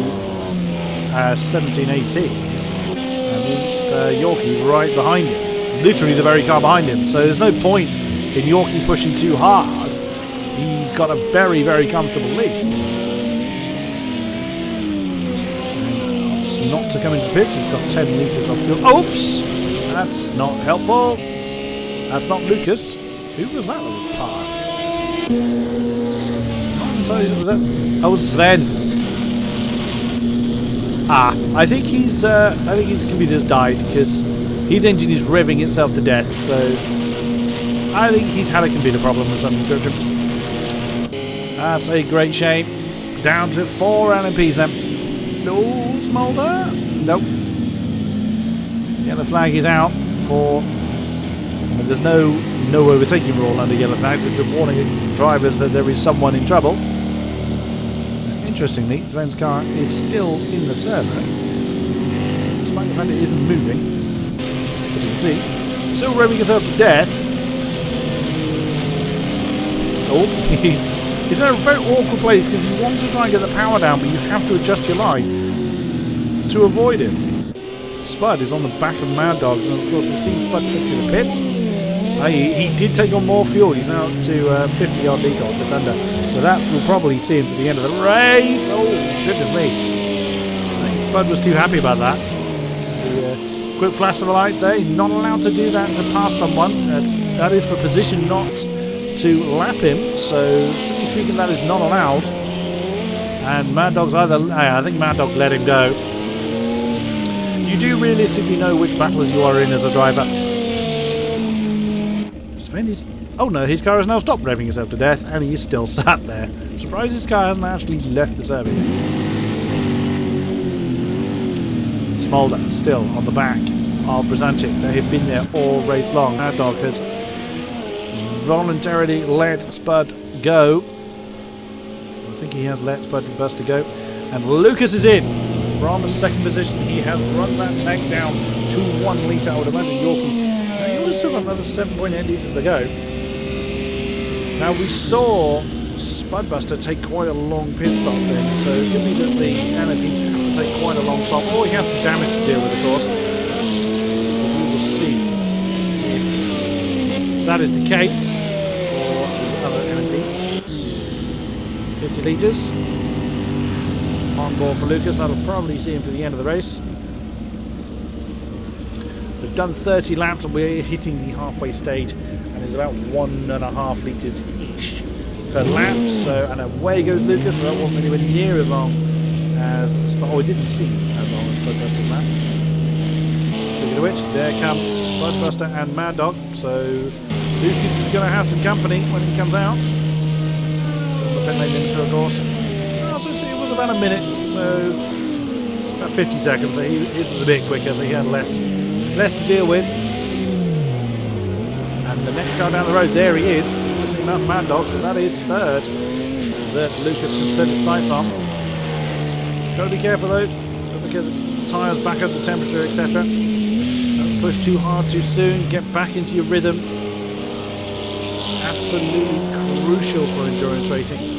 17-18. And Yorkie's right behind him. Literally the very car behind him. So there's no point in Yorkie pushing too hard. He's got a very, very comfortable lead. And not to come into the pits, he's got 10 litres of fuel. Oops! That's not helpful. That's not Lucas. Who was that was parked? Was that? Oh, Sven. I think his computer's died because his engine is revving itself to death. So I think he's had a computer problem of some description. That's a great shame. Down to 4 LMPs then. No, Smolder. Nope. Yellow flag is out for. But there's no overtaking rule under yellow flags. It's a warning drivers that there is someone in trouble. Interestingly, Sven's car is still in the servo, despite the fact it isn't moving. As you can see, still revving himself to death. Oh, he's in a very awkward place because he wants to try and get the power down, but you have to adjust your line to avoid him. Spud is on the back of Mad Dogs, and of course we've seen Spud cut through the pits. He did take on more fuel. He's now up to 50 odd litre, or just under. So that will probably see him to the end of the race. Oh, goodness me. I think Spud was too happy about that. The quick flash of the lights there. Not allowed to do that to pass someone. That is for position, not to lap him. So, strictly speaking, that is not allowed. And Mad Dog's I think Mad Dog let him go. You do realistically know which battles you are in as a driver. Sven is... Oh no, his car has now stopped revving itself to death and he is still sat there. I'm surprised his car hasn't actually left the servo yet. Smolder still on the back of Brzancic. They have been there all race long. Mad Dog has voluntarily let Spud go. I think he has let Spud Buster go. And Lucas is in. From a second position, he has run that tank down to 1 litre. I would imagine Yorkie. He's still got another 7.8 litres to go. Now we saw Spudbuster take quite a long pit stop then, so it could be that the LMPs have to take quite a long stop. Oh, he has some damage to deal with, of course. So we will see if that is the case for the other LMPs. 50 litres. On board for Lucas, that'll probably see him to the end of the race. So done 30 laps and we're hitting the halfway stage, and it's about 1.5 litres ish per lap. So, and away goes Lucas, so that wasn't anywhere near as long as it didn't seem as long as Spudbuster's lap. Speaking of which, there come Spudbuster and Mad Dog. So Lucas is going to have some company when he comes out. Still on the pit lane limiter, of course. It was about a minute, so about 50 seconds. So his was a bit quicker, so he had less to deal with. And the next car down the road, there he is. Just enough Mad Dog, so that is third that Lucas can set his sights on. Got to be careful though. Got to get the tyres back up to temperature, etc. Don't push too hard too soon. Get back into your rhythm. Absolutely crucial for endurance racing.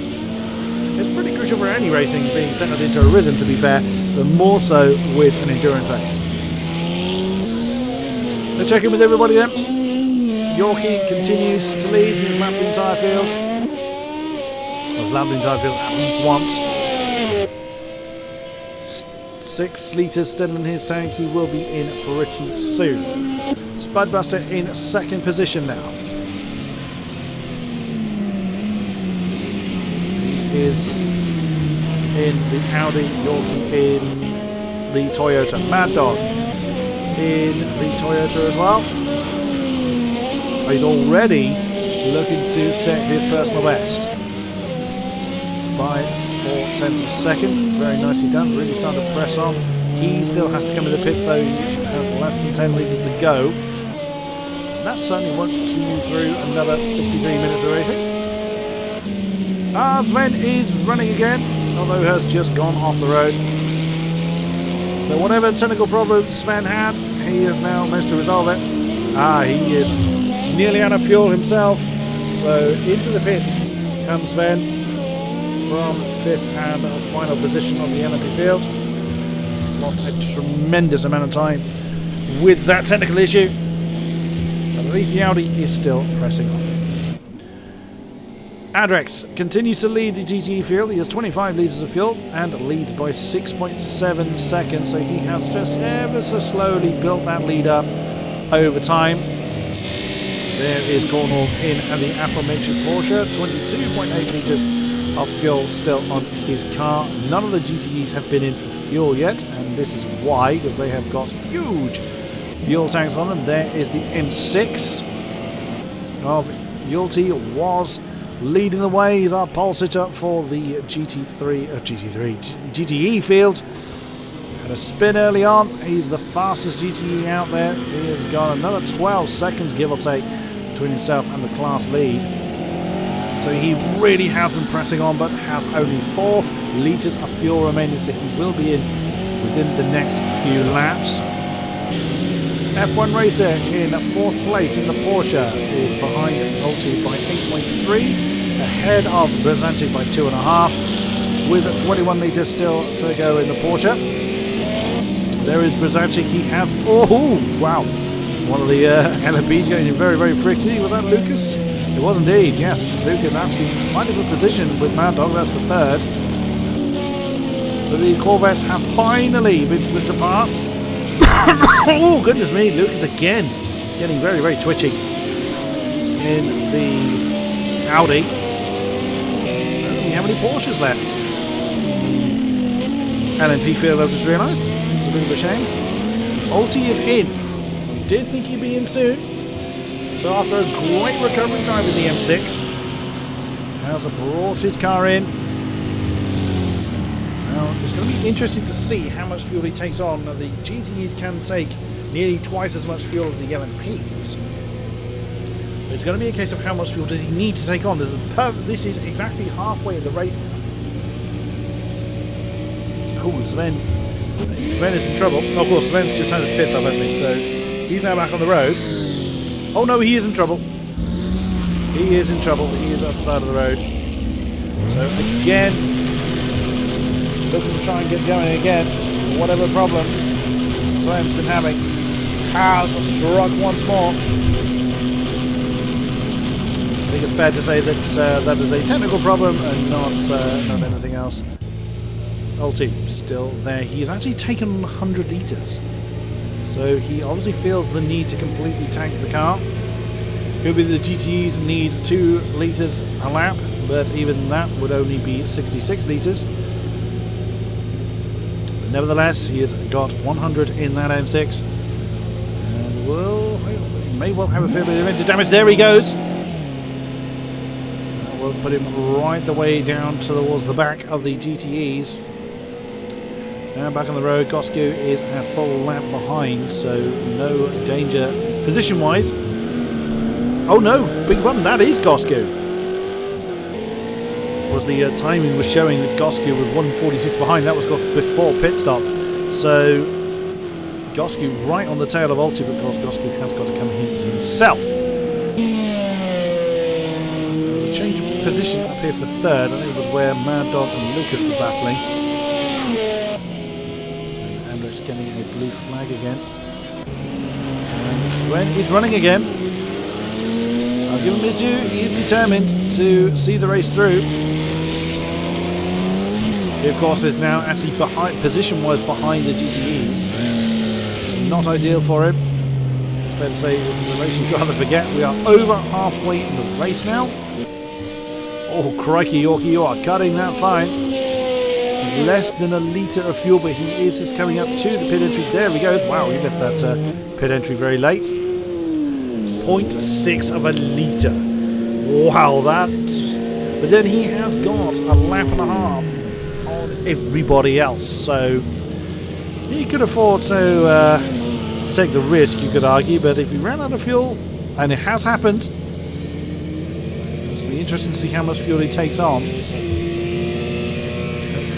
It's pretty crucial for any racing, being settled into a rhythm, to be fair, but more so with an endurance race. Let's check in with everybody then. Yorkie continues to lead. He's lapped the entire field. He's lapped the entire field at least once. 6 litres still in his tank. He will be in pretty soon. Spudbuster in second position now. Is in the Audi, Yorkie in the Toyota. Mad Dog in the Toyota as well. He's already looking to set his personal best by 4/10 of a second. Very nicely done, really starting to press on. He still has to come in the pits though. He has less than 10 litres to go. That certainly won't see him through another 63 minutes of racing. Sven is running again, although has just gone off the road. So whatever technical problem Sven had, he has now managed to resolve it. He is nearly out of fuel himself. So into the pits comes Sven from 5th and final position of the LMP field. Lost a tremendous amount of time with that technical issue. But at least the Audi is still pressing on. Andrex continues to lead the GTE field. He has 25 litres of fuel and leads by 6.7 seconds. So he has just ever so slowly built that lead up over time. There is Cornwall in the aforementioned Porsche. 22.8 litres of fuel still on his car. None of the GTEs have been in for fuel yet, and this is why, because they have got huge fuel tanks on them. There is the M6 of Yulti was leading the way. He's our pole sitter for the GTE field. Had a spin early on. He's the fastest GTE out there. He has got another 12 seconds, give or take, between himself and the class lead. So he really has been pressing on, but has only 4 litres of fuel remaining, so he will be in within the next few laps. F1 Racer in 4th place in the Porsche is behind Ulti by 8.3, ahead of Brzezinski by 2.5, with 21 litres still to go in the Porsche. There is Brzezinski. He has, wow, one of the LMPs going in very, very fricky. Was that Lucas? It was indeed, yes. Lucas actually fighting for position with Mad Dog, that's for 3rd. But the Corvettes have finally been split apart. Oh, goodness me, Lucas again getting very, very twitchy in the Audi. I don't think we have any Porsches left. LMP field, I've just realised. It's a bit of a shame. Ulti is in. Did think he'd be in soon. So after a great recovery drive in the M6, has brought his car in. Now it's going to be interesting to see how much fuel he takes on. Now, the GTEs can take nearly twice as much fuel as the LMPs. But it's going to be a case of how much fuel does he need to take on. This is exactly halfway in the race now. Oh, Sven is in trouble. Of course, Sven's just had his pit stop, hasn't he? So he's now back on the road. Oh no, he is in trouble. He is in trouble. He is up the side of the road. So again, looking to try and get going again. Whatever problem Sven's been having has struck once more. I think it's fair to say that that is a technical problem and not anything else. Ulti still there. He's actually taken 100 litres. So he obviously feels the need to completely tank the car. Could be the GTEs need 2 litres a lap, but even that would only be 66 litres. But nevertheless, he has got 100 in that M6. And may well have a fair bit of engine damage. There he goes. That will put him right the way down towards the back of the GTEs. Now back on the road, Gosku is a full lap behind, so no danger position-wise. Oh no, big button, that is Gosku. Was the timing was showing that Gosku with 146 behind, that was before pit stop. So Gosku right on the tail of Ulti, because Gosku has got to come in himself. There was a change of position up here for 3rd, I think it was where Mad Dog and Lucas were battling. Getting a blue flag again. And Sven is running again. I'll give him his due. He is determined to see the race through. He, of course, is now actually position-wise behind the GTEs. Not ideal for him. It's fair to say this is a race he'd rather forget. We are over halfway in the race now. Oh, crikey, Yorkie, you are cutting that fine. Less than a litre of fuel, but he is just coming up to the pit entry. There he goes. Wow, he left that pit entry very late. 0.6 of a litre. Wow, that. But then he has got a lap and a half on everybody else, so he could afford to take the risk, you could argue. But if he ran out of fuel, and it has happened, it'll be interesting to see how much fuel he takes on.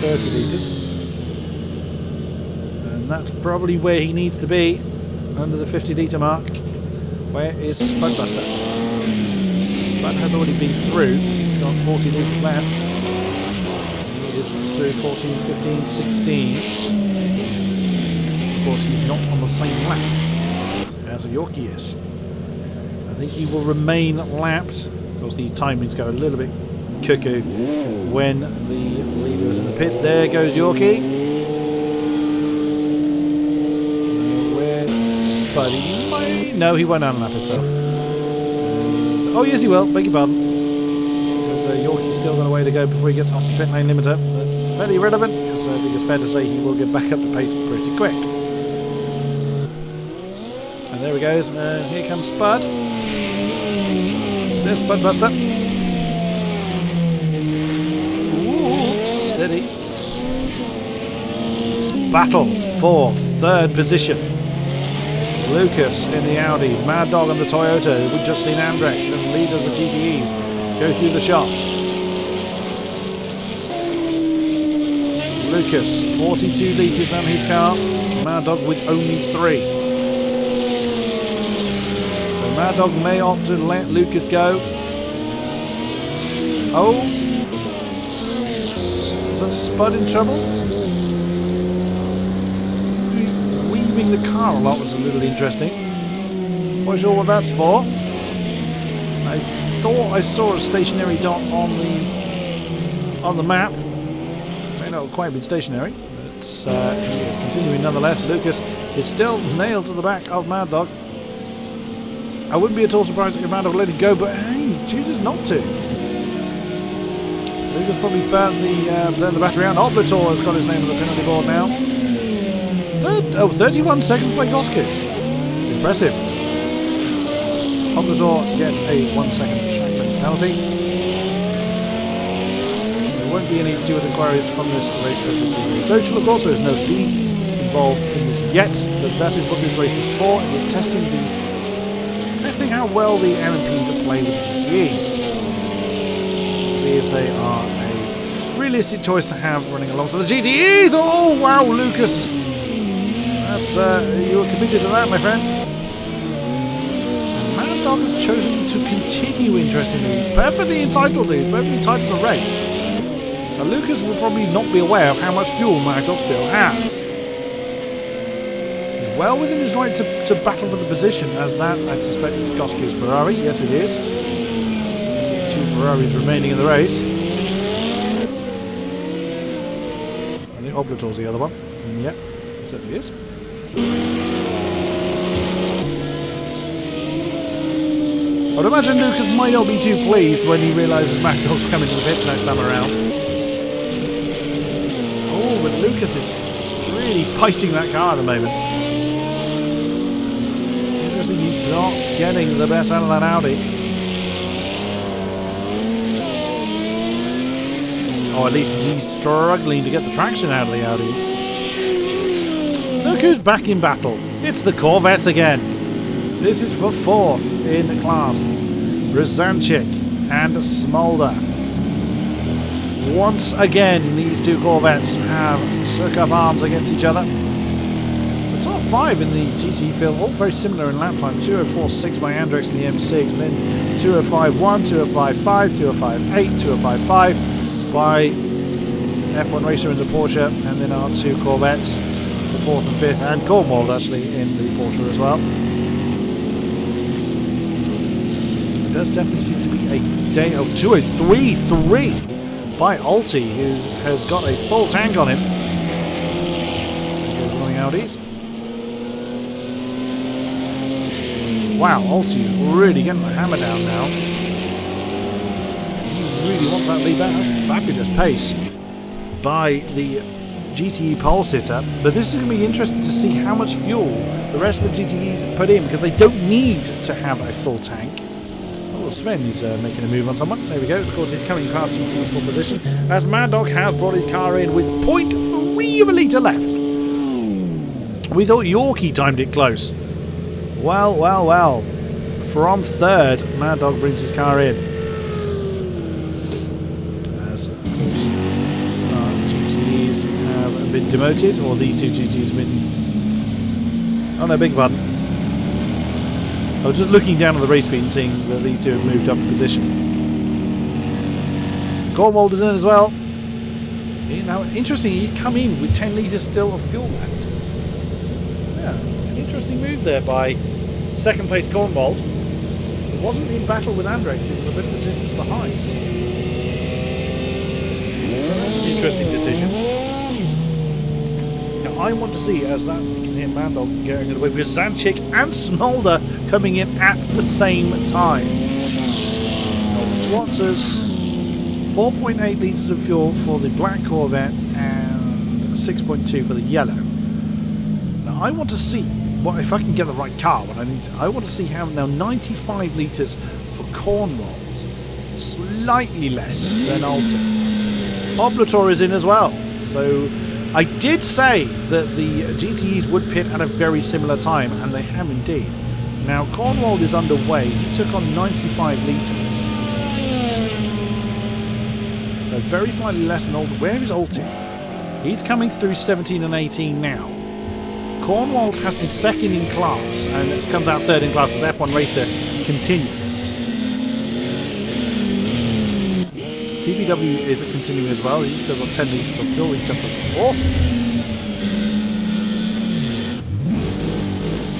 30 litres. And that's probably where he needs to be, under the 50 litre mark. Where is Spudbuster? Spud has already been through. He's got 40 litres left. He is through 14, 15, 16. Of course, he's not on the same lap as Yorkie is. I think he will remain lapped. Of course, these timings go a little bit cuckoo when the leader is in the pits. There goes Yorkie. Where's Spuddy? No, he won't unlap himself. Oh, yes, he will. Beg your pardon. Because Yorkie's still got a way to go before he gets off the pit lane limiter. That's fairly irrelevant, because I think it's fair to say he will get back up to pace pretty quick. And there he goes. Here comes Spud. There's Spudbuster. Ooh, steady. Battle for third position. It's Lucas in the Audi, Mad Dog on the Toyota. We've just seen Andrex and the leader of the GTEs go through the shops. Lucas, 42 litres on his car. Mad Dog with only 3. So Mad Dog may opt to let Lucas go. Oh, is that Spud in trouble? Weaving the car a lot was a little interesting. Not sure what that's for. I thought I saw a stationary dot on the map. May not have quite been stationary, but he is continuing nonetheless. Lucas is still nailed to the back of Mad Dog. I wouldn't be at all surprised if Mad Dog let it go, but hey, he chooses not to. Lucas probably burnt the battery out. Oblator has got his name on the penalty board now. 31 seconds by Gosku. Impressive. Oblator gets a 1 second Shankman penalty. There won't be any steward inquiries from this race as it is a social. Of course, there is no league involved in this yet, but that is what this race is for. It is testing how well the LMPs are playing with the GTEs. See if they are a realistic choice to have running alongside the GTEs. Oh wow, Lucas! That's you were committed to that, my friend. And Mad Dog has chosen to continue, interestingly. Perfectly entitled to. Perfectly entitled to race. Now, Lucas will probably not be aware of how much fuel Mad Dog still has. He's well within his right to battle for the position, as that, I suspect, is Gosku's Ferrari. Yes, it is. 2 Ferraris remaining in the race. I think Oblator's the other one. Yep, it certainly is. I would imagine Lucas might not be too pleased when he realises Mad Dog's coming to the pits next time around. Oh, but Lucas is really fighting that car at the moment. Interesting, he's not getting the best out of that Audi. Or at least he's struggling to get the traction out of the Audi. Look who's back in battle. It's the Corvettes again. This is for 4th in the class. Brzezinski and Smolder. Once again, these 2 Corvettes have took up arms against each other. The top 5 in the GT field, all very similar in lap time. 2:04.6 by Andrex in the M6, and then 2:05.1, 2:05.5, 2:05.8, 2:05.5 by F1 Racer in the Porsche, and then our 2 Corvettes for 4th and 5th, and Cornwall actually in the Porsche as well. It does definitely seem to be a day of 2:03.3 by Alti, who has got a full tank on him. Here's one of the Audis. Wow, Alti is really getting the hammer down now. Really wants that lead back. That's fabulous pace by the GTE pole sitter. But this is going to be interesting to see how much fuel the rest of the GTEs put in, because they don't need to have a full tank. Oh, Sven is making a move on someone. There we go. Of course, he's coming past GTE's full position, as Mad Dog has brought his car in with 0.3 of a litre left. We thought Yorkie timed it close. Well, well, well. From 3rd, Mad Dog brings his car in. Of course, GTEs have been demoted, or these 2 GTEs have been Oh no, big pardon. I was just looking down at the race feed and seeing that these two have moved up position. Cornwald is in as well. Now, interesting, he's come in with 10 litres still of fuel left. Yeah, an interesting move there by second place Cornwald. It wasn't in battle with Andrex, it was a bit of a distance behind. So that's an interesting decision. Now, I want to see, as that we can hear Mandel going away, with Zanchik and Smolder coming in at the same time. Now, what does 4.8 litres of fuel for the black Corvette and 6.2 for the yellow? Now, I want to see, well, if I can get the right car when I need to, I want to see how now 95 litres for Cornwald, slightly less than Alton. Oblator is in as well, so I did say that the GTEs would pit at a very similar time, and they have indeed. Now, Cornwald is underway. He took on 95 litres. So very slightly less than Alton. Where is Alton? He's coming through 17 and 18 now. Cornwald has been second in class and comes out third in class as F1 racer continues. TBW is continuing as well. He's still got 10 litres of fuel. He jumped up to fourth.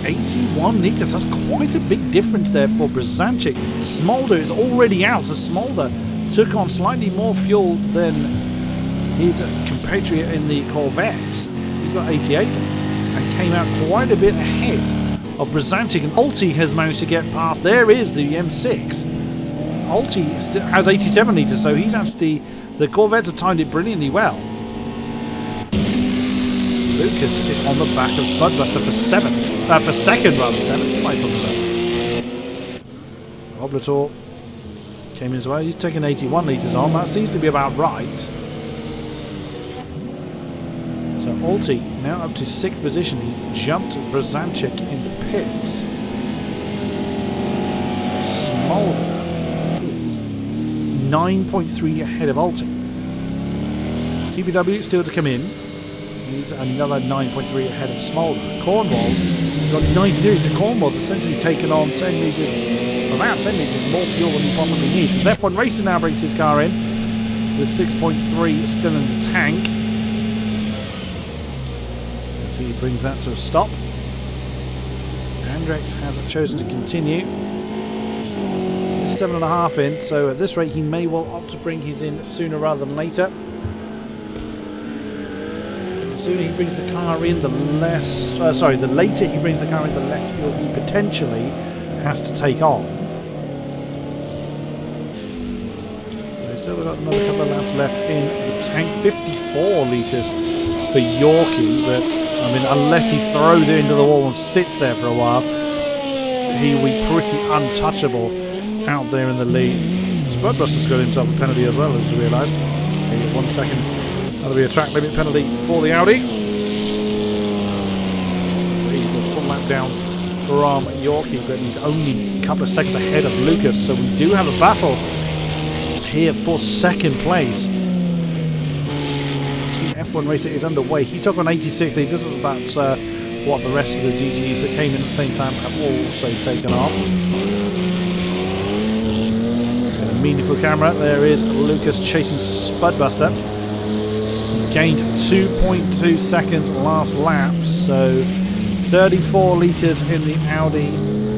81 litres. That's quite a big difference there for Brzanczyk. Smolder is already out. So Smolder took on slightly more fuel than his compatriot in the Corvette. So he's got 88 litres and came out quite a bit ahead of Brzanczyk. And Alti has managed to get past. There is the M6. Alti has 87 litres, so he's actually, the Corvettes have timed it brilliantly well. Lucas is on the back of Spudbuster for second rather, seventh. What am I talking about? Oblator came in as well. He's taken 81 litres on. That seems to be about right. So Alti now up to 6th position. He's jumped Brzanczyk in the pits. Smolder 9.3 ahead of Alti. TBW still to come in. He's another 9.3 ahead of Smolder. Cornwald, he's got 93. So Cornwald's essentially taken on 10 litres, around 10 litres more fuel than he possibly needs. As F1 Racing now brings his car in with 6.3 still in the tank. As he brings that to a stop. Andrex has chosen to continue. 7.5 in, so at this rate he may well opt to bring his in sooner rather than later. The sooner he brings the car in, the less... the later he brings the car in, the less fuel he potentially has to take on. So we've still got another couple of laps left in the tank. 54 litres for Yorkie, but I mean, unless he throws it into the wall and sits there for a while, he will be pretty untouchable out there in the lead. Spudbuster's got himself a penalty as well, as realised. 1 second. That'll be a track limit penalty for the Audi. He's a full lap down from Yorkie, but he's only a couple of seconds ahead of Lucas, so we do have a battle here for second place. The F1 racer is underway. He took on 86 litres. This is about what the rest of the GTEs that came in at the same time have also taken on. Meaningful camera. There is Lucas chasing Spudbuster. He gained 2.2 seconds last lap, so 34 litres in the Audi,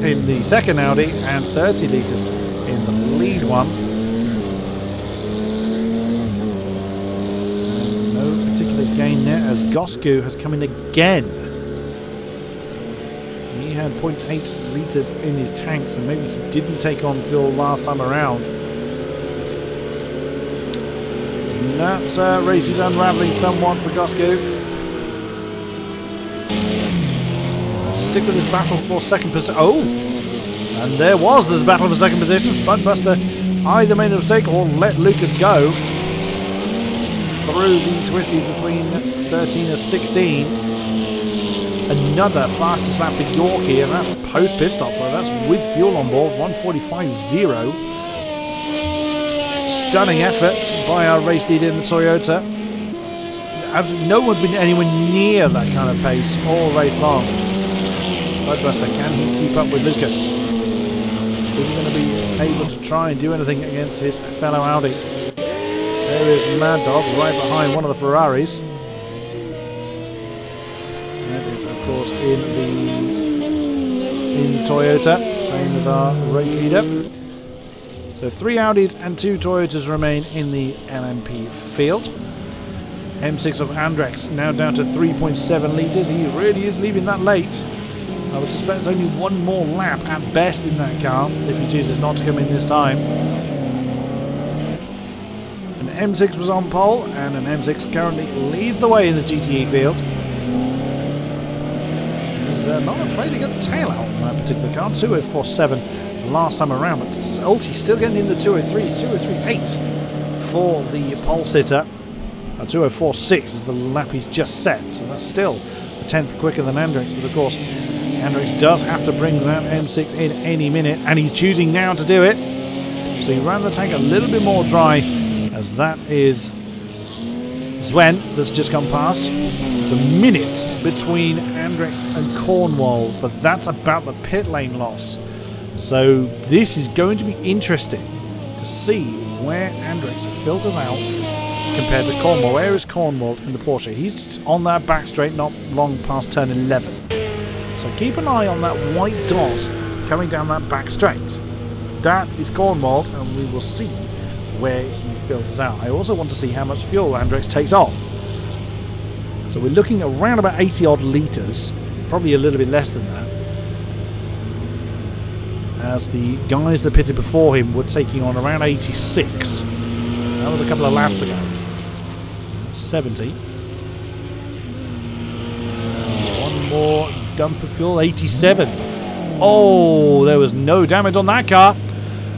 in the second Audi, and 30 litres in the lead one. And no particular gain there as Gosku has come in again. He had 0.8 litres in his tank, so maybe he didn't take on fuel last time around. That race is unravelling somewhat for Gosku. Stick with his battle for second position. Oh! And there was this battle for second position. Spudbuster either made a mistake or let Lucas go through the twisties between 13 and 16. Another fastest lap for Yorkie, and that's post pit stop, so that's with fuel on board. 1:45.0. Stunning effort by our race leader in the Toyota. Absolutely no one's been anywhere near that kind of pace all race long. Budbuster, can he keep up with Lucas? Is he going to be able to try and do anything against his fellow Audi? There is Mad Dog right behind one of the Ferraris. That is, of course, in the Toyota, same as our race leader. So 3 Audis and 2 Toyotas remain in the LMP field. M6 of Andrex now down to 3.7 litres. He really is leaving that late. I would suspect there's only one more lap at best in that car if he chooses not to come in this time. An M6 was on pole, and an M6 currently leads the way in the GTE field. He's not afraid to get the tail out on that particular car. 2:04.7 last time around, but Ulti's still getting in the 2:03s, 2:03.8 for the pole sitter. 2:04.6 is the lap he's just set, so that's still a 10th quicker than Andrex, but of course Andrex does have to bring that M6 in any minute, and he's choosing now to do it. So he ran the tank a little bit more dry, as that is Sven that's just come past. There's a minute between Andrex and Cornwall, but that's about the pit lane loss. So this is going to be interesting to see where Andrex filters out compared to Cornwall. Where is Cornwall in the Porsche? He's on that back straight, not long past turn 11. So keep an eye on that white dot coming down that back straight. That is Cornwall, and we will see where he filters out. I also want to see how much fuel Andrex takes on. So we're looking around about 80 odd litres, probably a little bit less than that, as the guys that pitted before him were taking on around 86. That was a couple of laps ago. 70. One more dump of fuel, 87. Oh, there was no damage on that car.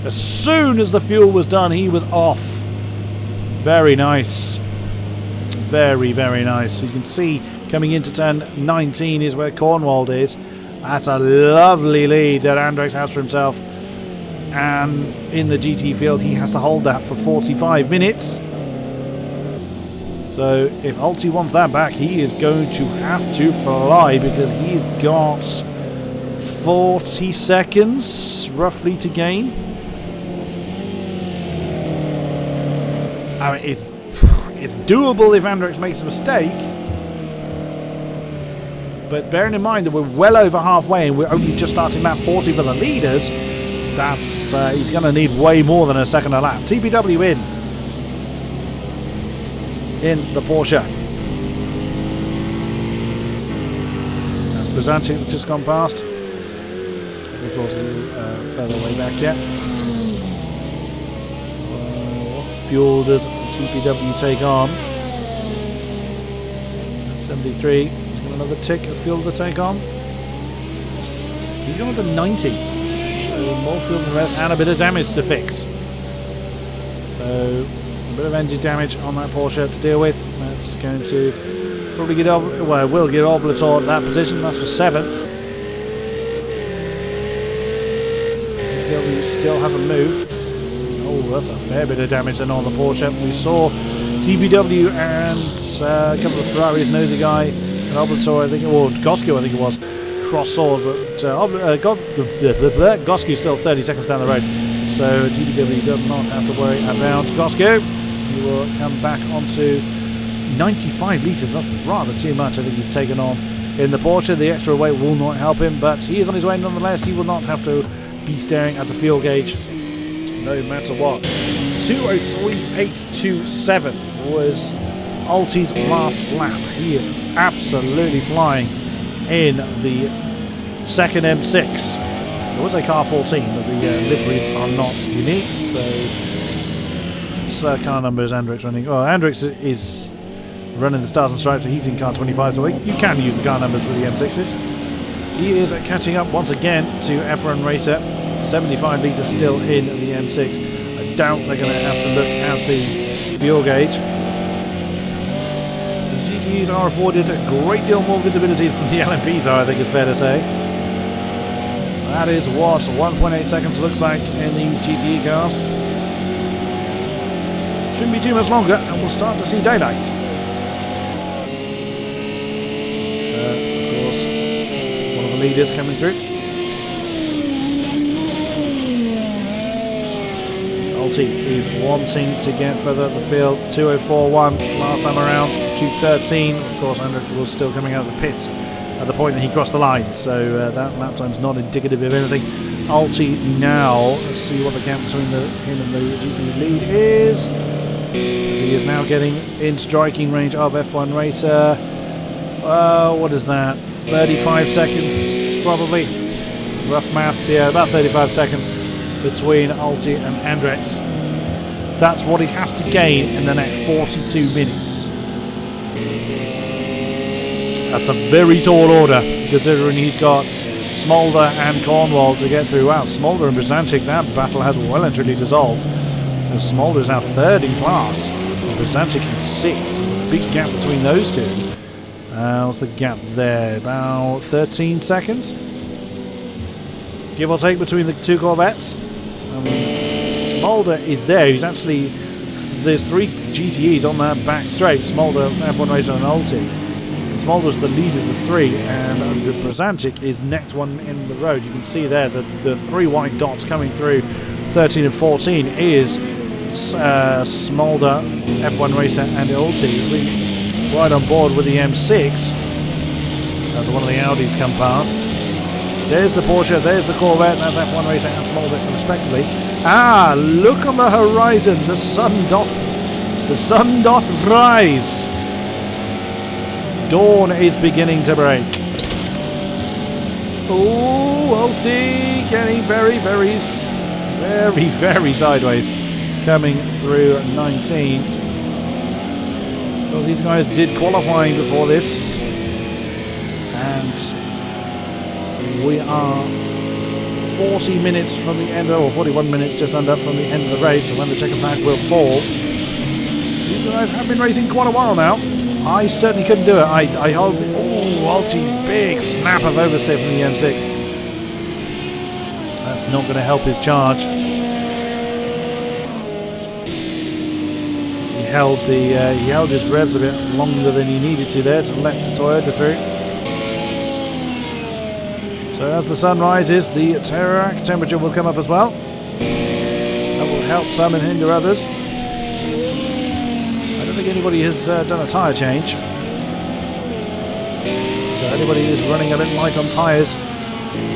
As soon as the fuel was done, he was off. Very nice. Very, very nice. You can see coming into turn 19 is where Cornwall is. That's a lovely lead that Andrex has for himself. And in the GT field, he has to hold that for 45 minutes. So if Ulti wants that back, he is going to have to fly, because he's got 40 seconds roughly to gain. I mean, it's doable if Andrex makes a mistake, but bearing in mind that we're well over halfway and we're only just starting lap 40 for the leaders, that's he's going to need way more than a second a lap. TPW in the Porsche. That's Brzancic that's just gone past. He's also a little further way back yet. What fuel does TPW take on? 73. He's got another tick of fuel to take on. He's gone up to 90. So more fuel than the rest, and a bit of damage to fix. So a bit of engine damage on that Porsche to deal with. That's going to probably get over. Well, it will get Oblator at that position. That's for 7th. TPW still hasn't moved. Oh, that's a fair bit of damage then on the Porsche. We saw TPW and a couple of Ferraris, Nosy Guy and Oblator, I think, or Goskio, I think it was, cross swords, but Goskio's still 30 seconds down the road. So TPW does not have to worry about Goskio. He will come back onto 95 litres. That's rather too much, I think he's taken on in the Porsche. The extra weight will not help him, but he is on his way nonetheless. He will not have to be staring at the fuel gauge no matter what. 2:03.827 was Ulti's last lap. He is absolutely flying in the second M6. It was a car 14, but the liveries are not unique, so car number is Andrex running. Well, Andrex is running the Stars and Stripes, so he's in car 25, so you can use the car numbers for the M6s. He is catching up once again to F1 Racer. 75 litres still in the M6. I doubt they're going to have to look at the fuel gauge. The GTEs are afforded a great deal more visibility than the LMPs are, I think it's fair to say. That is what 1.8 seconds looks like in these GTE cars. Shouldn't be too much longer, and we'll start to see daylight. So, of course, one of the leaders coming through. Ulti is wanting to get further up the field. 2:04.1 last time around, 2:13. Of course, Andrex was still coming out of the pits at the point that he crossed the line, so that lap time's not indicative of anything. Ulti now, let's see what the gap between him and the GTE lead is. As he is now getting in striking range of F1 Racer. What is that? 35 seconds, probably. Rough maths, yeah, about 35 seconds between Ulti and Andrex. That's what he has to gain in the next 42 minutes. That's a very tall order, considering he's got Smolder and Cornwall to get through. Wow, Smolder and Brzancic, that battle has well and truly dissolved. And Smolder is now third in class, and Brzancic in sixth. Big gap between those two. What's the gap there? About 13 seconds? Give or take between the two Corvettes. I mean, Smolder is there. He's actually... There's 3 GTEs on that back straight. Smolder, F1 Racer and Ulti. And Smolder's the lead of the 3, and Brzancic is next one in the road. You can see there that the 3 white dots coming through 13 and 14 is Smolder, F1 Racer and Ulti. Right on board with the M6 as one of the Audis come past. There's the Porsche, there's the Corvette, that's F1 Racer and Smolder respectively. Ah, look on the horizon, the sun doth rise. Dawn is beginning to break. Oh, Ulti getting very, very, very, very sideways, coming through 19. Because these guys did qualifying before this, and we are 40 minutes from the end, or 41 minutes just under from the end of the race, and when the checkered flag will fall. So these guys have been racing quite a while now. I certainly couldn't do it. I hold the... Oh, Ulti, big snap of oversteer from the M6. That's not going to help his charge. He held his revs a bit longer than he needed to there to let the Toyota through. So as the sun rises, the track temperature will come up as well. That will help some and hinder others. I don't think anybody has done a tyre change. So anybody who's running a bit light on tyres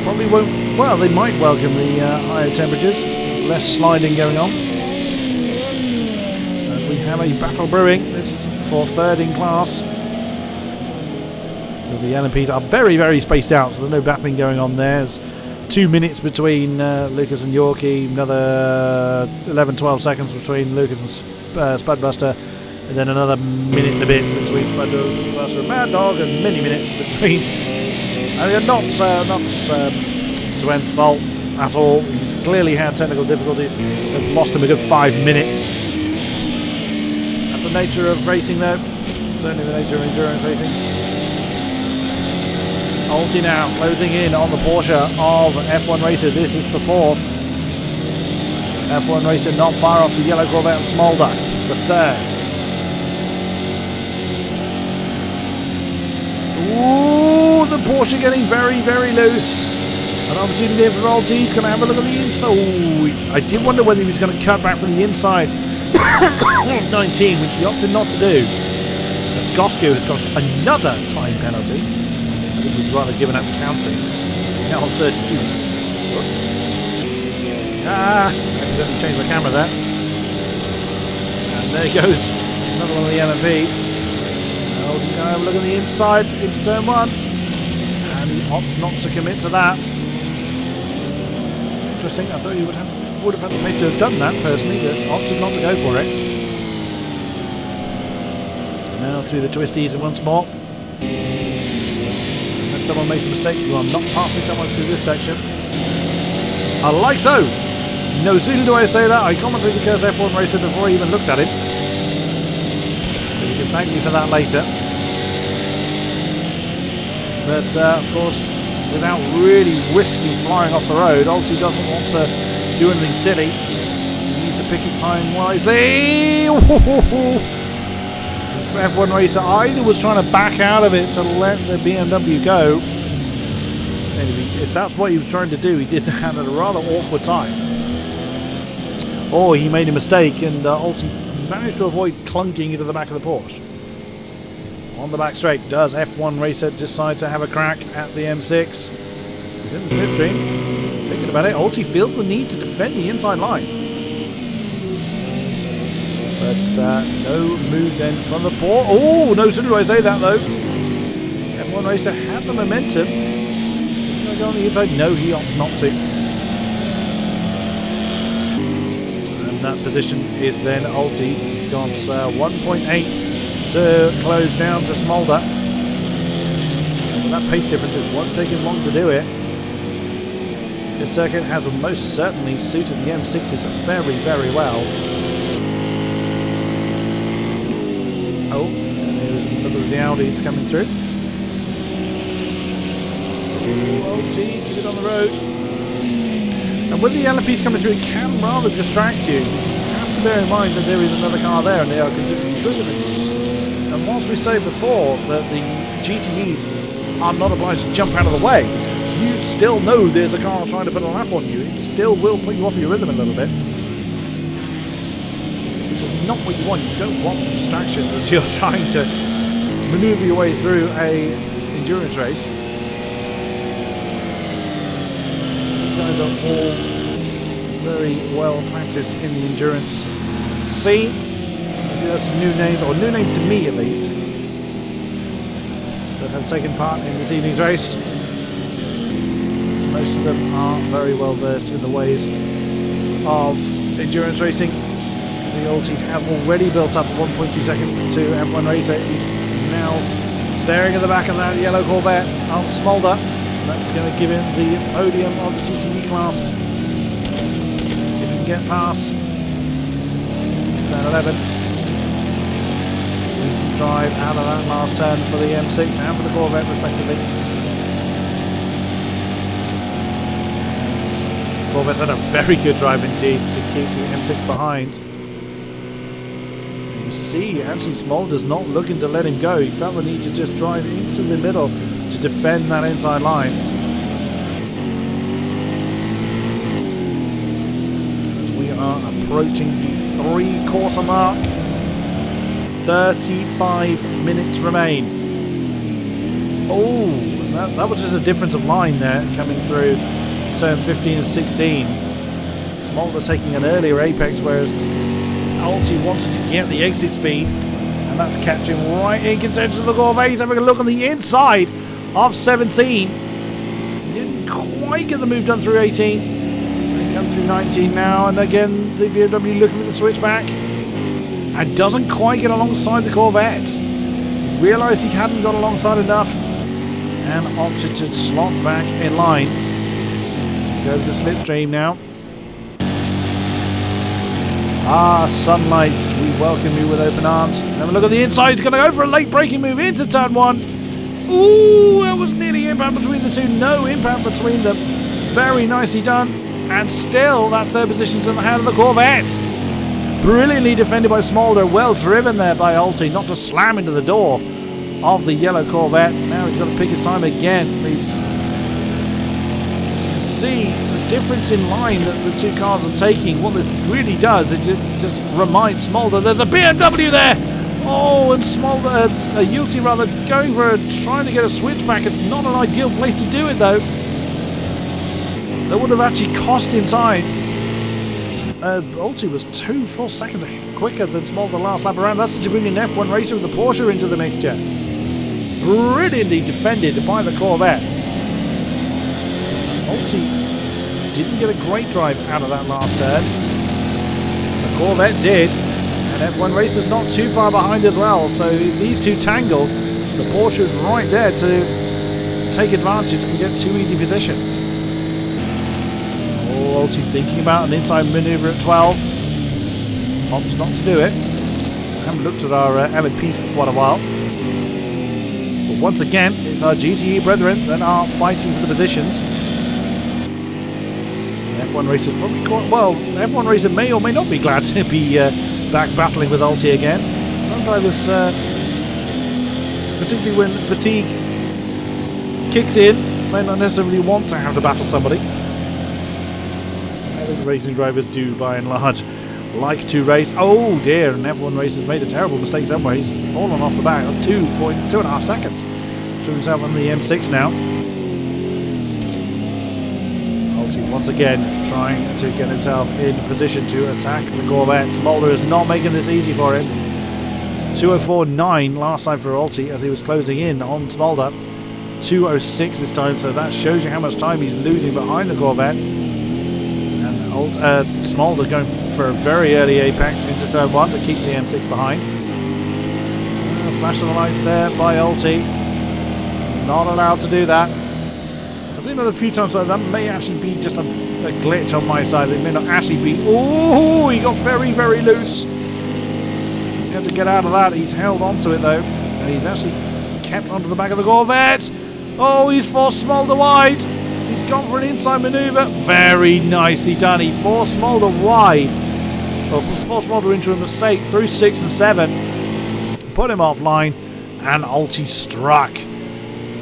probably won't... Well, they might welcome the higher temperatures. Less sliding going on. We have a battle brewing. This is for third in class. Because the LMPs are very, very spaced out, so there's no battling going on there. There's 2 minutes between Lucas and Yorkie, another 11-12 seconds between Lucas and Spudbuster, and then another minute and a bit between Spudbuster and Mad Dog, and many minutes between... I mean, not Swen's fault at all. He's clearly had technical difficulties. Has lost him a good 5 minutes. That's the nature of racing, though. Certainly the nature of endurance racing. Ulti now closing in on the Porsche of F1 Racer. This is for fourth. F1 Racer not far off the yellow Corvette of Smolder for third. Ooh, the Porsche getting very, very loose. An opportunity for Ulti. He's going to have a look at the inside. Oh, I did wonder whether he was going to cut back from the inside of 19, which he opted not to do. As Gosku has got another time penalty. I think he's rather given up counting. Now on 32. Whoops. Accidentally changed the camera there. And there goes another one of the LMPs. He's going to have a look at the inside into turn 1. And he opts not to commit to that. Interesting. I thought he would have had the pace to have done that personally, but opted not to go for it. Now through the twisties once more. Unless someone makes a mistake, you are not passing someone through this section. I like so! No sooner do I say that, I commented to Kurt's F1 Racer before I even looked at him. So you can thank me for that later. But of course, without really risking flying off the road, Ulti doesn't want to do anything silly. He needs to pick his time wisely. F1 Racer either was trying to back out of it to let the BMW go. And if that's what he was trying to do, he did that at a rather awkward time. Or he made a mistake and Ulti managed to avoid clunking into the back of the Porsche. On the back straight, does F1 Racer decide to have a crack at the M6? He's in the slipstream. He's thinking about it. Ulti feels the need to defend the inside line. But no move then from the Porsche. Oh, no sooner do I say that though. F1 Racer had the momentum. Is he going to go on the inside? No, he opts not to. And that position is then Ulti's. He's got 1.8 to close down to Smolder. And with that pace difference, it won't take him long to do it. This circuit has most certainly suited the M6s very, very well. Oh, and there's another of the Audis coming through. Ulti, keep it on the road. And with the LMPs coming through, it can rather distract you. You have to bear in mind that there is another car there and they are considerably quicker than you. And whilst we say before that the GTEs are not obliged to jump out of the way, you still know there's a car trying to put a lap on you. It still will put you off your rhythm a little bit. Which is not what you want. You don't want distractions as you're trying to manoeuvre your way through a endurance race. These guys are all very well practiced in the endurance scene. That's new names, or new names to me at least, that have taken part in this evening's race. Most of them are very well versed in the ways of endurance racing. Because the Ulti has already built up a 1.2 second to F1 Racer. He's now staring at the back of that yellow Corvette on Smolder. That's going to give him the podium of the GTE class. If he can get past. Turn 11. Decent drive out of that last turn for the M6 and for the Corvette respectively. Corvette's had a very good drive indeed to keep the M6 behind. You see, actually Smolder's not looking to let him go. He felt the need to just drive into the middle to defend that inside line. As we are approaching the 3-quarter mark. 35 minutes remain. Oh, that was just a difference of line there coming through turns 15 and 16. Smolder taking an earlier apex, whereas Ulti wanted to get the exit speed, and that's kept him right in contention of the Corvette. He's having a look on the inside of 17. Didn't quite get the move done through 18. He comes through 19 now, and again the BMW looking for the switchback. And doesn't quite get alongside the Corvette. Realised he hadn't got alongside enough and opted to slot back in line. Go to the slipstream now. Ah, Sunlight, we welcome you with open arms. Let's have a look at the inside. He's going to go for a late braking move into turn 1. Ooh, that was nearly impact between the two. No impact between them. Very nicely done. And still, that third position's in the hand of the Corvette. Brilliantly defended by Smolder, well driven there by Ulti, not to slam into the door of the yellow Corvette. Now he's got to pick his time again. Please see the difference in line that the two cars are taking. What this really does is it just reminds Smolder there's a BMW there. Oh, and Smolder, Ulti rather, going for trying to get a switchback. It's not an ideal place to do it though. That would have actually cost him time. Ulti was 2 full seconds quicker than Smolder last lap around. That's to bring an F1 Racer with the Porsche into the mixture. Brilliantly defended by the Corvette. Ulti didn't get a great drive out of that last turn. The Corvette did. And F1 Racer's not too far behind as well. So if these two tangle, the Porsche is right there to take advantage and get 2 easy positions. Ulti thinking about an inside manoeuvre at 12. Opts not to do it. I haven't looked at our LMPs for quite a while. But once again, it's our GTE brethren that are fighting for the positions. F1 Racer's probably quite well. F1 Racer may or may not be glad to be back battling with Ulti again. Sometimes, particularly when fatigue kicks in, may not necessarily want to have to battle somebody. I think racing drivers do, by and large, like to race. Oh dear, and F1 Racer's made a terrible mistake somewhere. He's fallen off the back of 2.5 seconds to himself on the M6 now. Alti once again trying to get himself in position to attack the Corvette. Smolder is not making this easy for him. 2:04.9 last time for Alti as he was closing in on Smolder. 2:06 this time, so that shows you how much time he's losing behind the Corvette. Smolder going for a very early apex into turn 1 to keep the M6 behind. Flash of the lights there by Alti. Not allowed to do that. I've seen it a few times, so that may actually be just a glitch on my side. It may not actually be. Oh, he got very, very loose. He had to get out of that. He's held onto it though. And he's actually kept onto the back of the Corvette. Oh, he's forced Smolder wide. He's gone for an inside manoeuvre. Very nicely done. He forced Smolder wide. Or forced Smolder into a mistake through 6 and 7. Put him offline. And Alti struck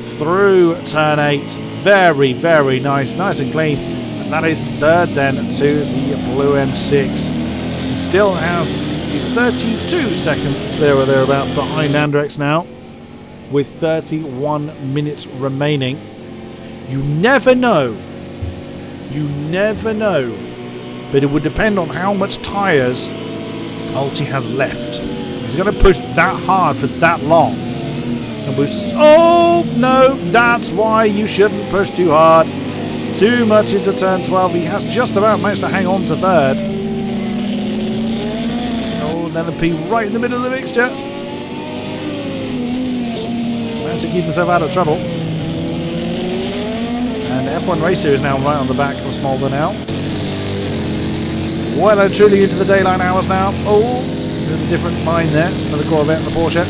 through turn 8. Very, very nice. Nice and clean. And that is third then to the blue M6. He still has... He's 32 seconds there or thereabouts behind Andrex now. With 31 minutes remaining. You never know. You never know. But it would depend on how much tyres Alti has left. He's going to push that hard for that long. And oh, no. That's why you shouldn't push too hard. Too much into turn 12. He has just about managed to hang on to third. Oh, LMP right in the middle of the mixture. Managed to keep himself out of trouble. And F1 Racer is now right on the back of Smolder now. Well and truly into the daylight hours now. Oh, a different line there for the Corvette and the Porsche.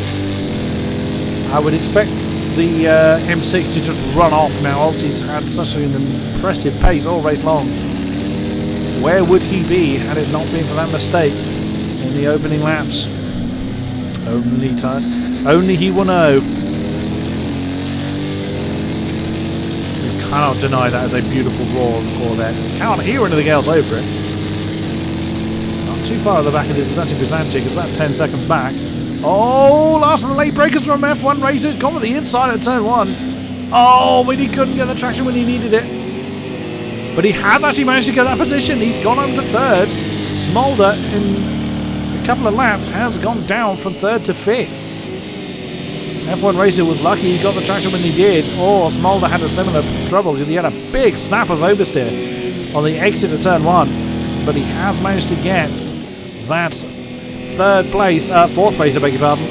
I would expect the M6 to just run off now. Alti's had such an impressive pace all race long. Where would he be had it not been for that mistake in the opening laps? Only he will know. Cannot deny that as a beautiful roar of the Corvette. Can't hear anything else over it. Not too far at the back of this is actually Brzancic. It's about 10 seconds back. Oh, last of the late breakers from F1 Racers. Gone for the inside at turn 1. Oh, but he couldn't get the traction when he needed it. But he has actually managed to get that position. He's gone on to third. Smolder in a couple of laps has gone down from third to 5th. F1 Racer was lucky he got the traction when he did. Oh, Smolder had a similar trouble because he had a big snap of oversteer on the exit of turn 1. But he has managed to get that fourth place, I beg your pardon.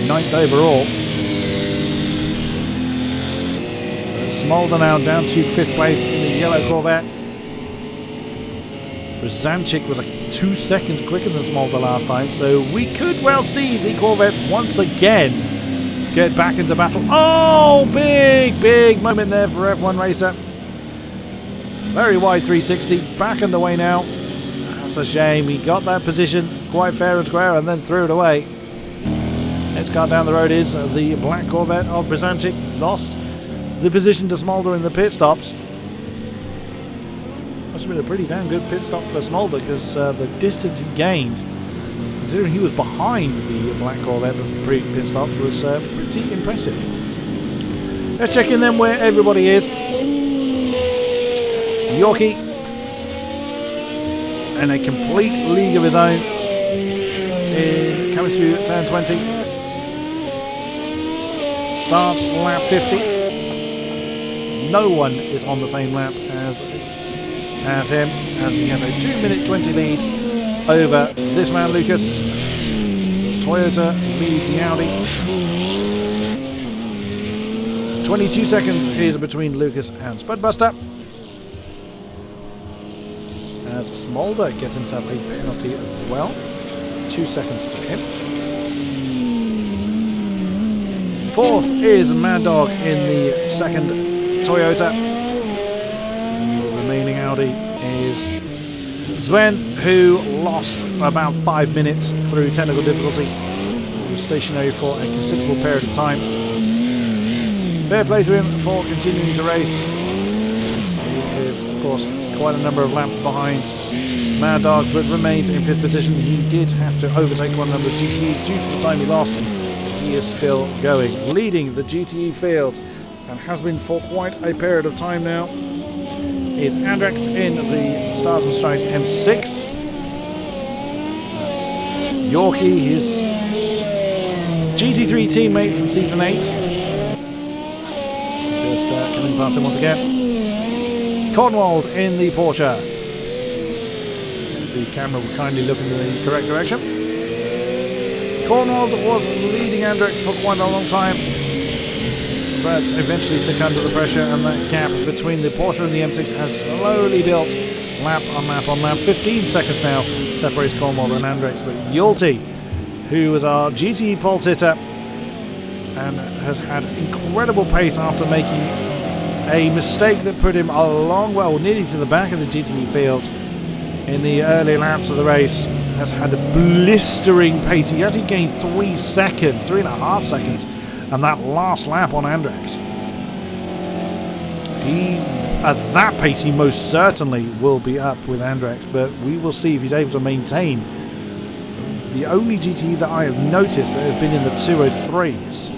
9th overall. So Smolder now down to 5th place in the yellow Corvette. Brzancic was 2 seconds quicker than Smolder last time, so we could well see the Corvettes once again get back into battle. Oh, big moment there for F1 Racer. Very wide 360, back underway now. That's a shame. He got that position quite fair and square and then threw it away. Next car down the road is the black Corvette of Brzancic. Lost the position to Smolder in the pit stops. Must have been a pretty damn good pit stop for Smolder because the distance he gained, considering he was behind the black Corvette pre-pit stops, was pretty impressive. Let's check in then where everybody is. Yorkie in a complete league of his own in coming through turn 20. Starts lap 50. No one is on the same lap as him, as he has a 2-minute 20 lead over this man Lucas. Toyota leads the Audi. 22 seconds is between Lucas and Spudbuster. As Smolder gets himself a penalty as well. 2 seconds for him. 4th is Mad Dog in the second Toyota. Remaining Audi is Sven, who lost about 5 minutes through technical difficulty. He was stationary for a considerable period of time. Fair play to him for continuing to race. He is, of course, quite a number of laps behind Mad Dog, but remains in 5th position. He did have to overtake one number of GTEs due to the time he lost. He is still going, leading the GTE field, and has been for quite a period of time now. Is Andrex in the Stars and Stripes M6. That's Yorkie, his GT3 teammate from Season 8. Just coming past him once again. Cornwald in the Porsche. If the camera would kindly look in the correct direction. Cornwald was leading Andrex for quite a long time, but eventually succumbed to the pressure, and that gap between the Porsche and the M6 has slowly built lap on lap on lap. 15 seconds now separates Cornwald and Andrex, but Yulte, who was our GTE pole sitter and has had incredible pace after making a mistake that put him a long, well, nearly to the back of the GTE field in the early laps of the race, has had a blistering pace. He actually gained 3 seconds, 3.5 seconds, and that last lap on Andrex. At that pace, he most certainly will be up with Andrex, but we will see if he's able to maintain. It's the only GTE that I have noticed that has been in the 203s.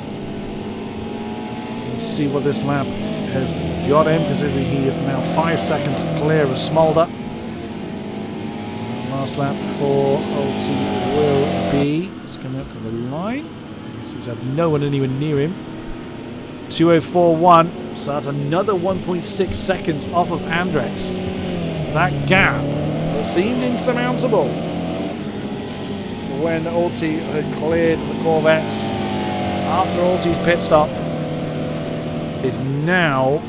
Let's see what this lap has got him, considering he is now 5 seconds clear of Smolder. Last lap for Ulti will be, it's coming up to the line. He's had no one anywhere near him. 2:04.1, so that's another 1.6 seconds off of Andrex. That gap that seemed insurmountable when Ulti had cleared the Corvettes after Ulti's pit stop is now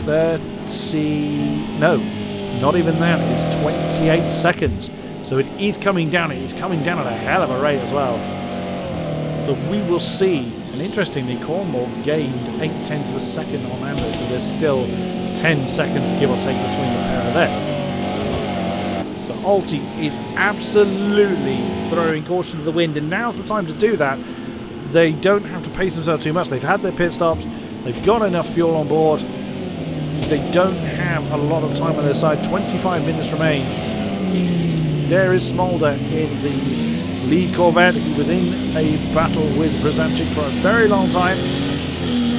30. No, not even that. It's 28 seconds. So it is coming down. It's coming down at a hell of a rate as well. So we will see. And interestingly, Cornwall gained 0.8 of a second on Andrex, but there's still 10 seconds, give or take, between the pair of them. So Ulti is absolutely throwing caution to the wind, and now's the time to do that. They don't have to pace themselves too much. They've had their pit stops. They've got enough fuel on board. They don't have a lot of time on their side. 25 minutes remains. There is Smolder in the lead Corvette. He was in a battle with Brzancic for a very long time.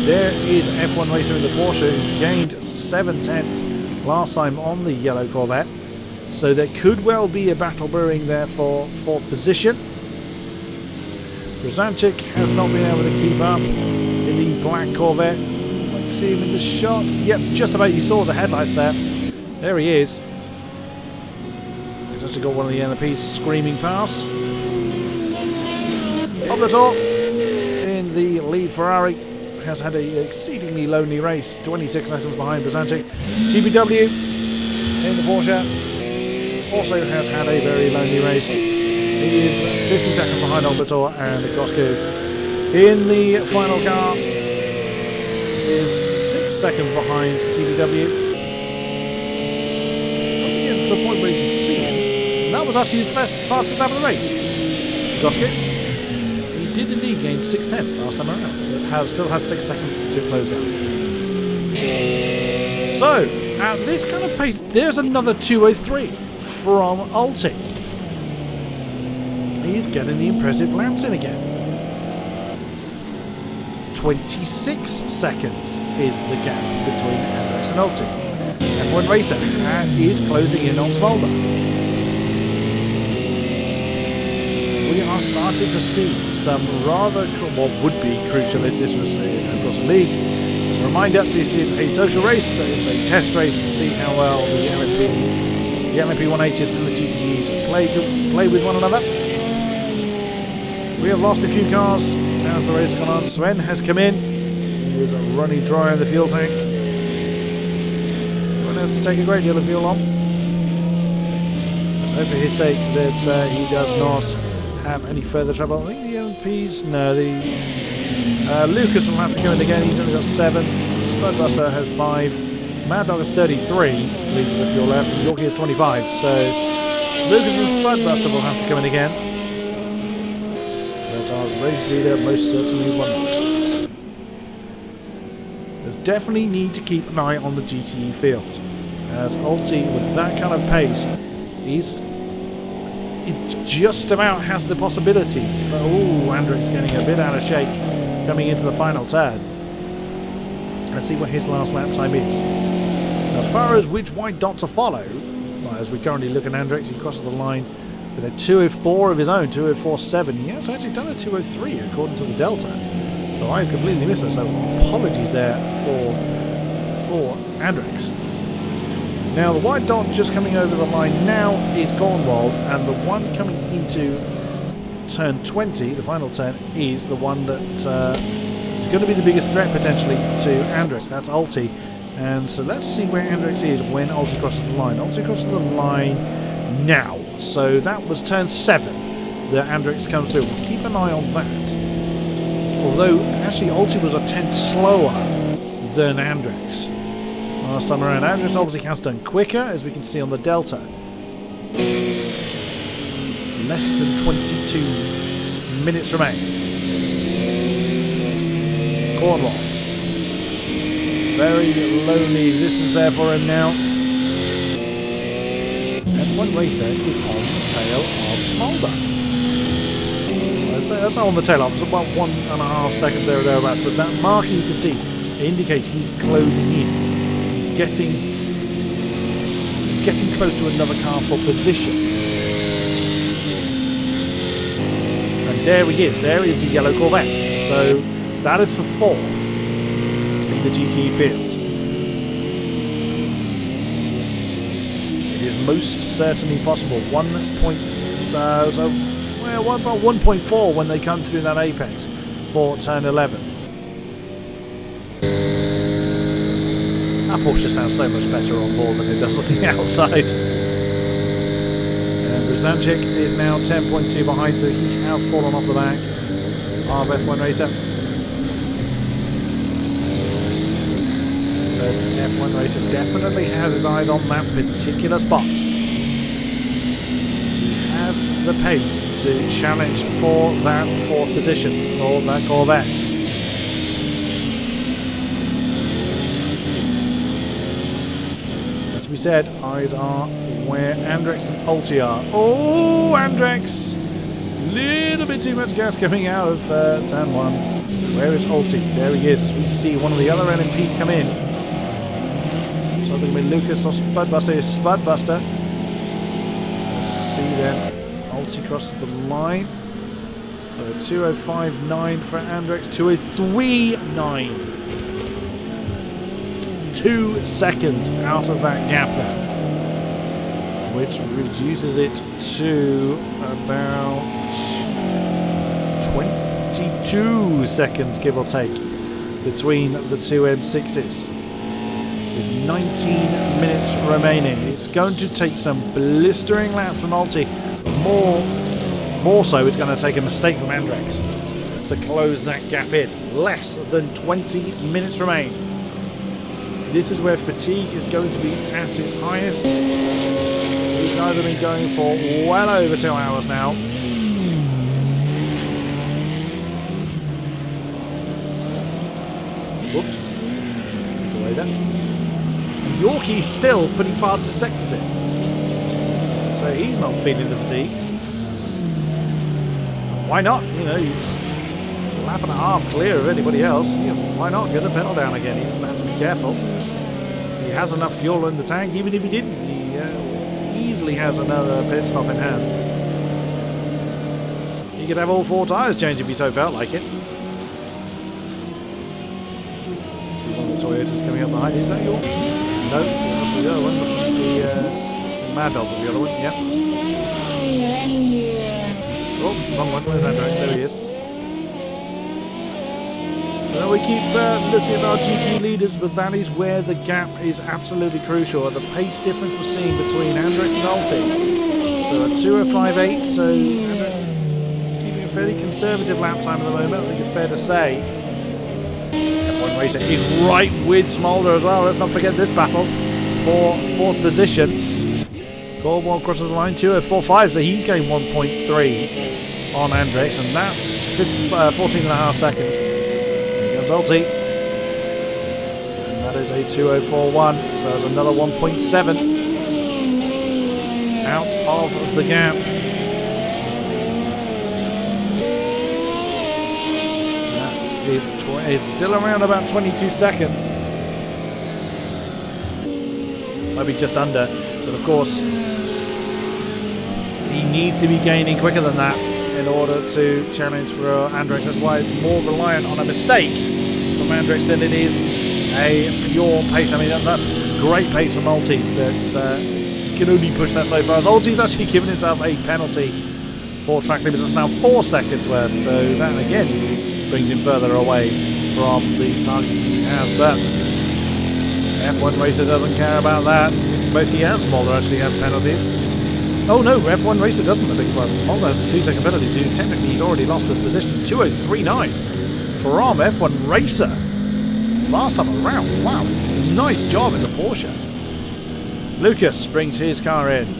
There is F1 racer in the Porsche who gained 0.7 last time on the yellow Corvette. So there could well be a battle brewing there for 4th position. Brzancic has not been able to keep up in the black Corvette. Let's see him in the shot. Yep, just about. You saw the headlights there. There he is. He's actually got one of the LMPs screaming past. Oblator in the lead Ferrari has had an exceedingly lonely race. 26 seconds behind Brzancic. TBW in the Porsche also has had a very lonely race. He is 50 seconds behind Oblator, and Gosku in the final car is 6 seconds behind TBW. To the point where you can see him, and that was actually his fastest lap of the race. Gosku, he did indeed gain 0.6 last time around, but still has 6 seconds to close down. So, at this kind of pace, there's another 2:03 from Ulti. He's getting the impressive laps in again. 26 seconds is the gap between Andrex and Ulti. F1 Racer is closing in on Smolder. We are starting to see some rather, what would be crucial if this was across a league. As a reminder, this is a social race, so it's a test race to see how well the LMP1Hs and the GTEs play with one another. We have lost a few cars as the race has gone on. Sven has come in. He was running dry on the fuel tank. He won't have to take a great deal of fuel on. Let's hope for his sake that he does not have any further trouble. I think the LMPs, no, Lucas will have to come in again. He's only got 7. Spudbuster has 5. Mad Dog has 33 litres of fuel left, and Yorkie has 25. So Lucas and Spudbuster will have to come in again. But our race leader most certainly will not. definitely need to keep an eye on the GTE field, as Ulti with that kind of pace, he's just about has the possibility to go. Oh, Andrix getting a bit out of shape coming into the final turn. Let's see what his last lap time is. Now, as far as which white dot to follow, well, as we currently look at Andrix, he crosses the line with a 2:04 of his own, 2:04.7. He has actually done a 2:03 according to the Delta. So I've completely missed it. So apologies there for Andrix. Now the white dot just coming over the line now is Cornwald, and the one coming into turn 20, the final turn, is the one that is going to be the biggest threat potentially to Andrix. That's Ulti. And so let's see where Andrix is when Ulti crosses the line. Ulti crosses the line now. So that was turn 7 that Andrix comes through. We'll keep an eye on that. Although actually Ulti was a tenth slower than Andrix last time around. Andrix obviously has done quicker, as we can see on the Delta. Less than 22 minutes remain. Cornwald. Very lonely existence there for him now. F1 Racer is on the tail of Smolder. That's not on the tail of, it's about 1.5 seconds there or thereabouts, but that marker you can see indicates he's closing in. He's getting close to another car for position. And there he is. There is the yellow Corvette. So that is for 4th in the GTE field. It is most certainly possible. 1.4 when they come through that apex for turn 11. That Porsche sounds so much better on board than it does on the outside. And Brzancic is now 10.2 behind, so he has fallen off the back of F1 Racer. But F1 Racer definitely has his eyes on that particular spot. He has the pace to challenge for that 4th position for that Corvette. As we said, eyes are where Andrix and Ulti are. Oh, Andrix! Little bit too much gas coming out of turn 1. Where is Ulti? There he is. As we see one of the other LMPs come in. So I think with Lucas or Spudbuster is Spudbuster. Let's see then. Ulti crosses the line. So 2:05.9 for Andrix. 2:03.9. 2 seconds out of that gap there, which reduces it to about 22 seconds, give or take, between the two M6s. With 19 minutes remaining, it's going to take some blistering laps from Ulti, but more so it's going to take a mistake from Andrix to close that gap in. Less than 20 minutes remain. This is where fatigue is going to be at its highest. These guys have been going for well over 2 hours now. Whoops. Took away there. And Yorkie still putting fast to sectors in. So he's not feeling the fatigue. Why not? You know, he's a lap and a half clear of anybody else. You know, why not get the pedal down again? He doesn't have to be careful. He has enough fuel in the tank. Even if he didn't, he easily has another pit stop in hand. He could have all 4 tyres changed if he so felt like it. See one of the Toyotas coming up behind. Is that your? No, that must be the other one. The Mad Dog was the other one. Yep. Oh, wrong one. Where's Andrix? There he is. Well, we keep looking at our GT leaders, but that is where the gap is absolutely crucial. The pace difference we're seeing between Andrix and Ulti. So at 2:05.8, so Andrix keeping a fairly conservative lap time at the moment, I think it's fair to say. F1 Racer is right with Smolder as well. Let's not forget this battle for 4th position. Cornwall crosses the line, 2:04.5, so he's getting 1.3 on Andrix, and that's 14.5 seconds. Ulti. is a 2:04.1, so it's another 1.7 out of the gap. That is still around about 22 seconds. Maybe just under, but of course he needs to be gaining quicker than that in order to challenge for Andrex. That's why it's more reliant on a mistake from Andrex than it is a pure pace. I mean, that's great pace from Ulti, but you can only push that so far. As Ulti's actually given himself a penalty for track limits. It's now 4 seconds worth, so that again brings him further away from the target he has. But F1 Racer doesn't care about that. Both he and Smolder actually have penalties. Oh no, F1 Racer doesn't, I beg your pardon. Smolder has a 2-second penalty, so technically he's already lost this position. 2:03.9 from F1 Racer. Last time around, wow, nice job in the Porsche. Lucas brings his car in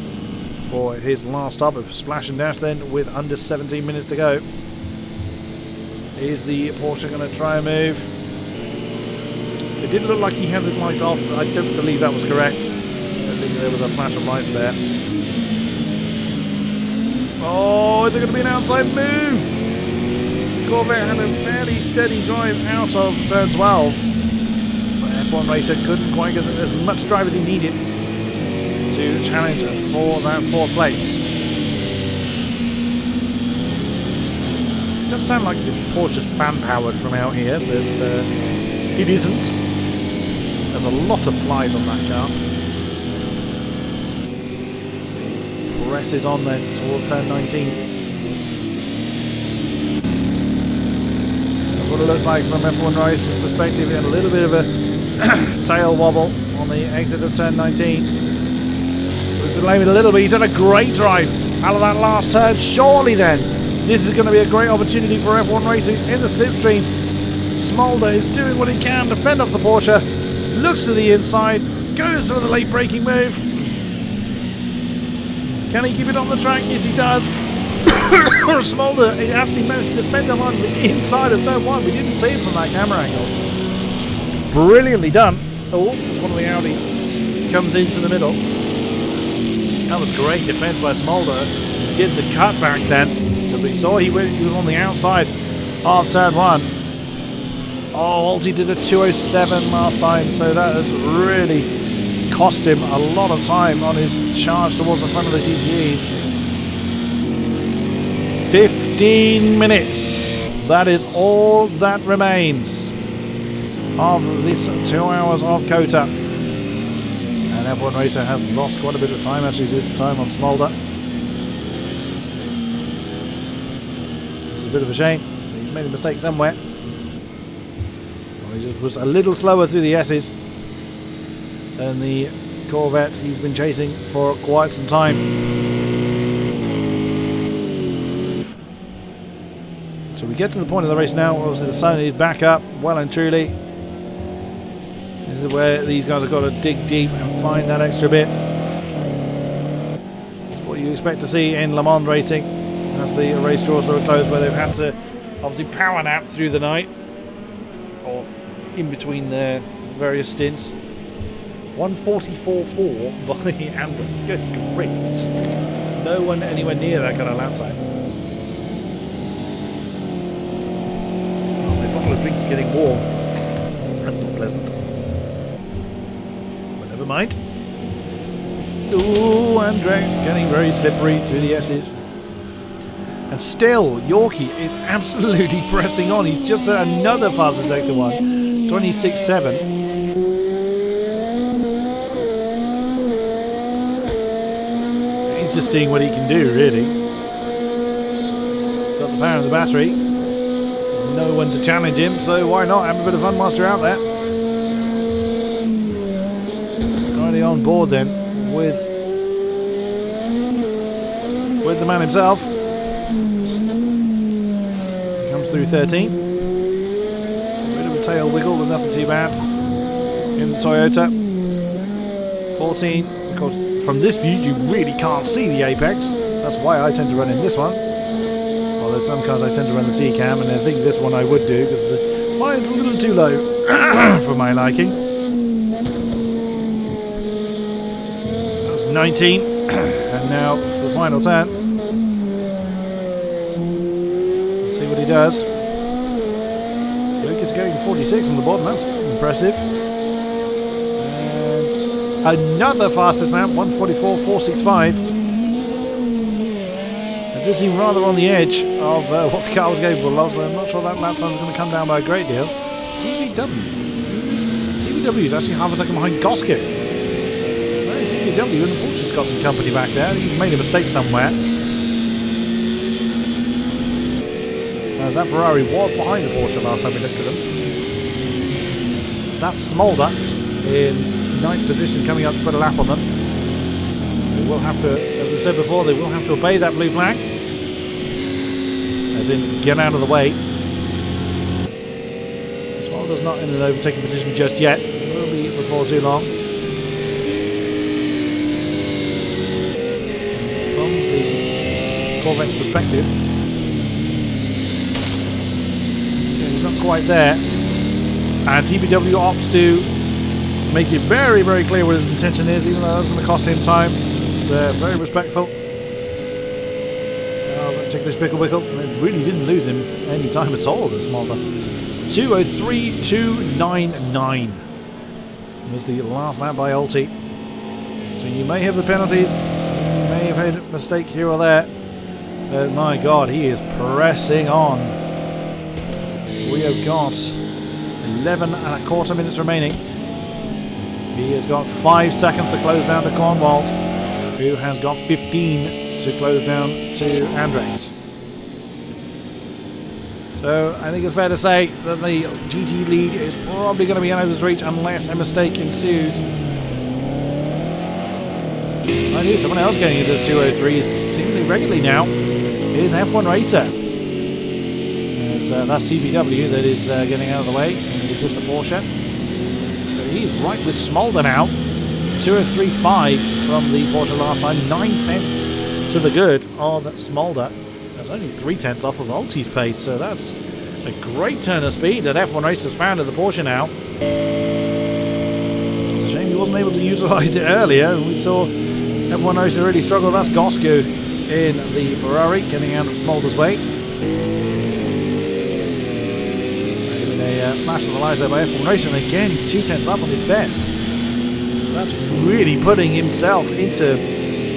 for his last stop of Splash and Dash then with under 17 minutes to go. Is the Porsche going to try and move? It did look like he has his lights off. I don't believe that was correct. I don't think there was a flash of lights there. Oh, is it going to be an outside move? Corvette had a fairly steady drive out of turn 12. F1 Racer couldn't quite get as much drive as he needed to challenge for that 4th place. It does sound like the Porsche's fan-powered from out here, but it isn't. There's a lot of flies on that car. Presses on then towards turn 19. That's what it looks like from F1 Racer's perspective. And a little bit of a tail wobble on the exit of turn 19. We've delayed it a little bit. He's had a great drive out of that last turn. Surely then, this is going to be a great opportunity for F1 Racer who's in the slipstream. Smolder is doing what he can to fend off the Porsche. Looks to the inside. Goes for the late braking move. Can he keep it on the track? Yes, he does. Smolder actually managed to defend the line on the inside of turn 1. We didn't see it from that camera angle. Brilliantly done. Oh, there's one of the Audis. Comes into the middle. That was great defense by Smolder. Did the cutback then, because we saw he was on the outside of turn 1. Oh, Ulti did a 2:07 last time, so that has really cost him a lot of time on his charge towards the front of the GTEs. 15 minutes. That is all that remains of this 2 hours of COTA. And F1 Racer has lost quite a bit of time actually this time on Smolder. This is a bit of a shame. So he's made a mistake somewhere. Or he just was a little slower through the S's than the Corvette he's been chasing for quite some time. So we get to the point of the race now. Obviously the sun is back up well and truly. This is where these guys have got to dig deep and find that extra bit. It's what you expect to see in Le Mans racing as the race draws to a close, where they've had to obviously power nap through the night or in between their various stints. 1:44.4 by Andrex. Good grief. No one anywhere near that kind of lap time. Oh, my bottle of drink's getting warm. That's not pleasant. But never mind. Ooh, Andrex getting very slippery through the S's. And still, Yorkie is absolutely pressing on. He's just at another faster sector 1. 26.7. Just seeing what he can do, really. Got the power of the battery. No one to challenge him, so why not have a bit of fun whilst you're out there. Already on board then with the man himself. As he comes through 13. A bit of a tail wiggle, but nothing too bad. In the Toyota. 14. Of course, from this view, you really can't see the apex. That's why I tend to run in this one. Although some cars I tend to run the C-cam, and I think this one I would do because the mine's a little too low for my liking. 19. And now for the final turn. Let's see what he does. Luke is getting 46 on the board, and that's impressive. And another fastest lap, 1:44.465. It does seem rather on the edge of what the car was capable of, so I'm not sure that lap time is going to come down by a great deal. TBW is actually half a second behind Goske. TBW and the Porsche's got some company back there. I think he's made a mistake somewhere. As that Ferrari was behind the Porsche last time we looked at them. That's Smolder in 9th position, coming up to put a lap on them. They will have to, as we said before, they will have to obey that blue flag. As in, get out of the way. Smolder's not in an overtaking position just yet. It will be before too long. From the Corvette's perspective, he's not quite there, and TBW opts to make it very, very clear what his intention is, even though that's going to cost him time. They're very respectful. Take this Bickle. They really didn't lose him any time at all, this Smolder. 2:03.299 was the last lap by Ulti. So you may have the penalties, you may have had a mistake here or there, but my God, he is pressing on. We have got 11.25 minutes remaining. He has got 5 seconds to close down to Cornwald, who has got 15 to close down to Andrex. So I think it's fair to say that the GT lead is probably going to be out of his reach unless a mistake ensues. I knew someone else getting into the 203s seemingly regularly now is F1 Racer. That's CBW that is getting out of the way in his sister Porsche. But he's right with Smolder now. 2:03.5 from the Porsche last time. 9 tenths to the good on Smolder. That's only 3 tenths off of Ulti's pace, so that's a great turn of speed that F1 Racers found in the Porsche now. It's a shame he wasn't able to utilise it earlier. We saw F1 Racer really struggle. That's Goske in the Ferrari, getting out of Smolder's way. Flash of the lights there by F1 Racing. Again, he's 2 tenths up on his best. That's really putting himself into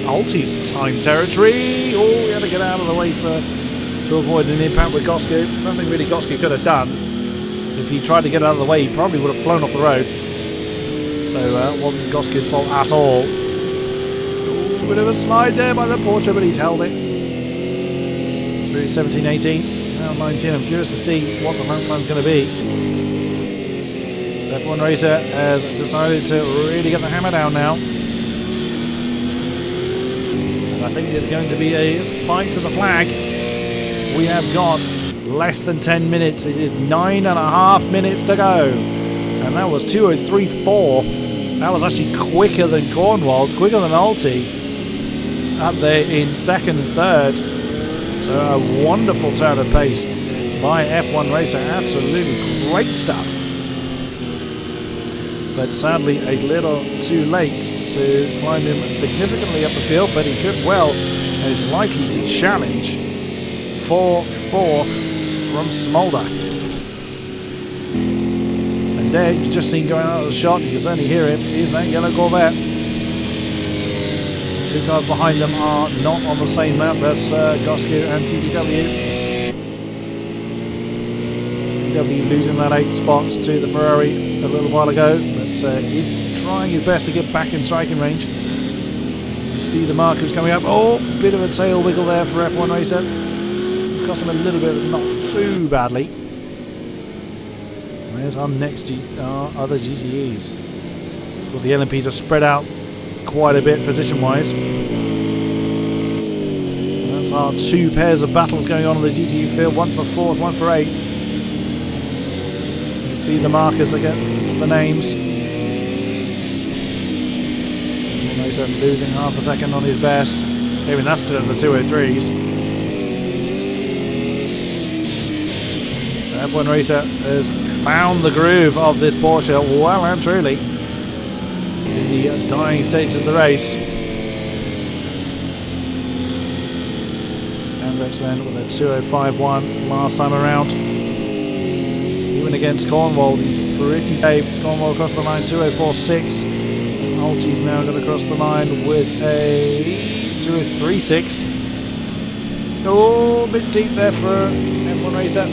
Ulti's time territory. Oh, he had to get out of the way to avoid an impact with Goske. Nothing really Goske could have done. If he tried to get out of the way, he probably would have flown off the road. So it wasn't Goske's fault at all. Ooh, bit of a slide there by the Porsche, but he's held it. Through 17-18. Now 19. I'm curious to see what the lap time's going to be. F1 Racer has decided to really get the hammer down now. And I think there's going to be a fight to the flag. We have got less than 10 minutes. It is 9.5 minutes to go. And that was 2:03.4. That was actually quicker than Cornwald, quicker than Ulti. Up there in second and third. So a wonderful turn of pace by F1 Racer. Absolutely great stuff. But sadly a little too late to climb him significantly up the field, but he could well and is likely to challenge for fourth from Smolder. And there, you just seen going out of the shot, you can only hear him, is that yellow Corvette. 2 cars behind them are not on the same lap. That's Goske and TBW. TBW losing that 8th spot to the Ferrari a little while ago, but he's trying his best to get back in striking range. You see the markers coming up. Oh, bit of a tail wiggle there for F1 Racer. Cost him a little bit, but not too badly. Where's our next our other GTEs? Of course, the LMPs are spread out quite a bit position-wise. That's our 2 pairs of battles going on the GTE field. One for 4th, one for 8th. You see the markers again. It's the names. Losing half a second on his best. Even that's still in the 203s. F1 Racer has found the groove of this Porsche well and truly in the dying stages of the race. Hendricks then with a 2:05.1 last time around. Even against Cornwall, he's pretty safe. Cornwall across the line, 2:04.6. Alti's now going to cross the line with a 2:03.6. Oh, a bit deep there for M1 Racer.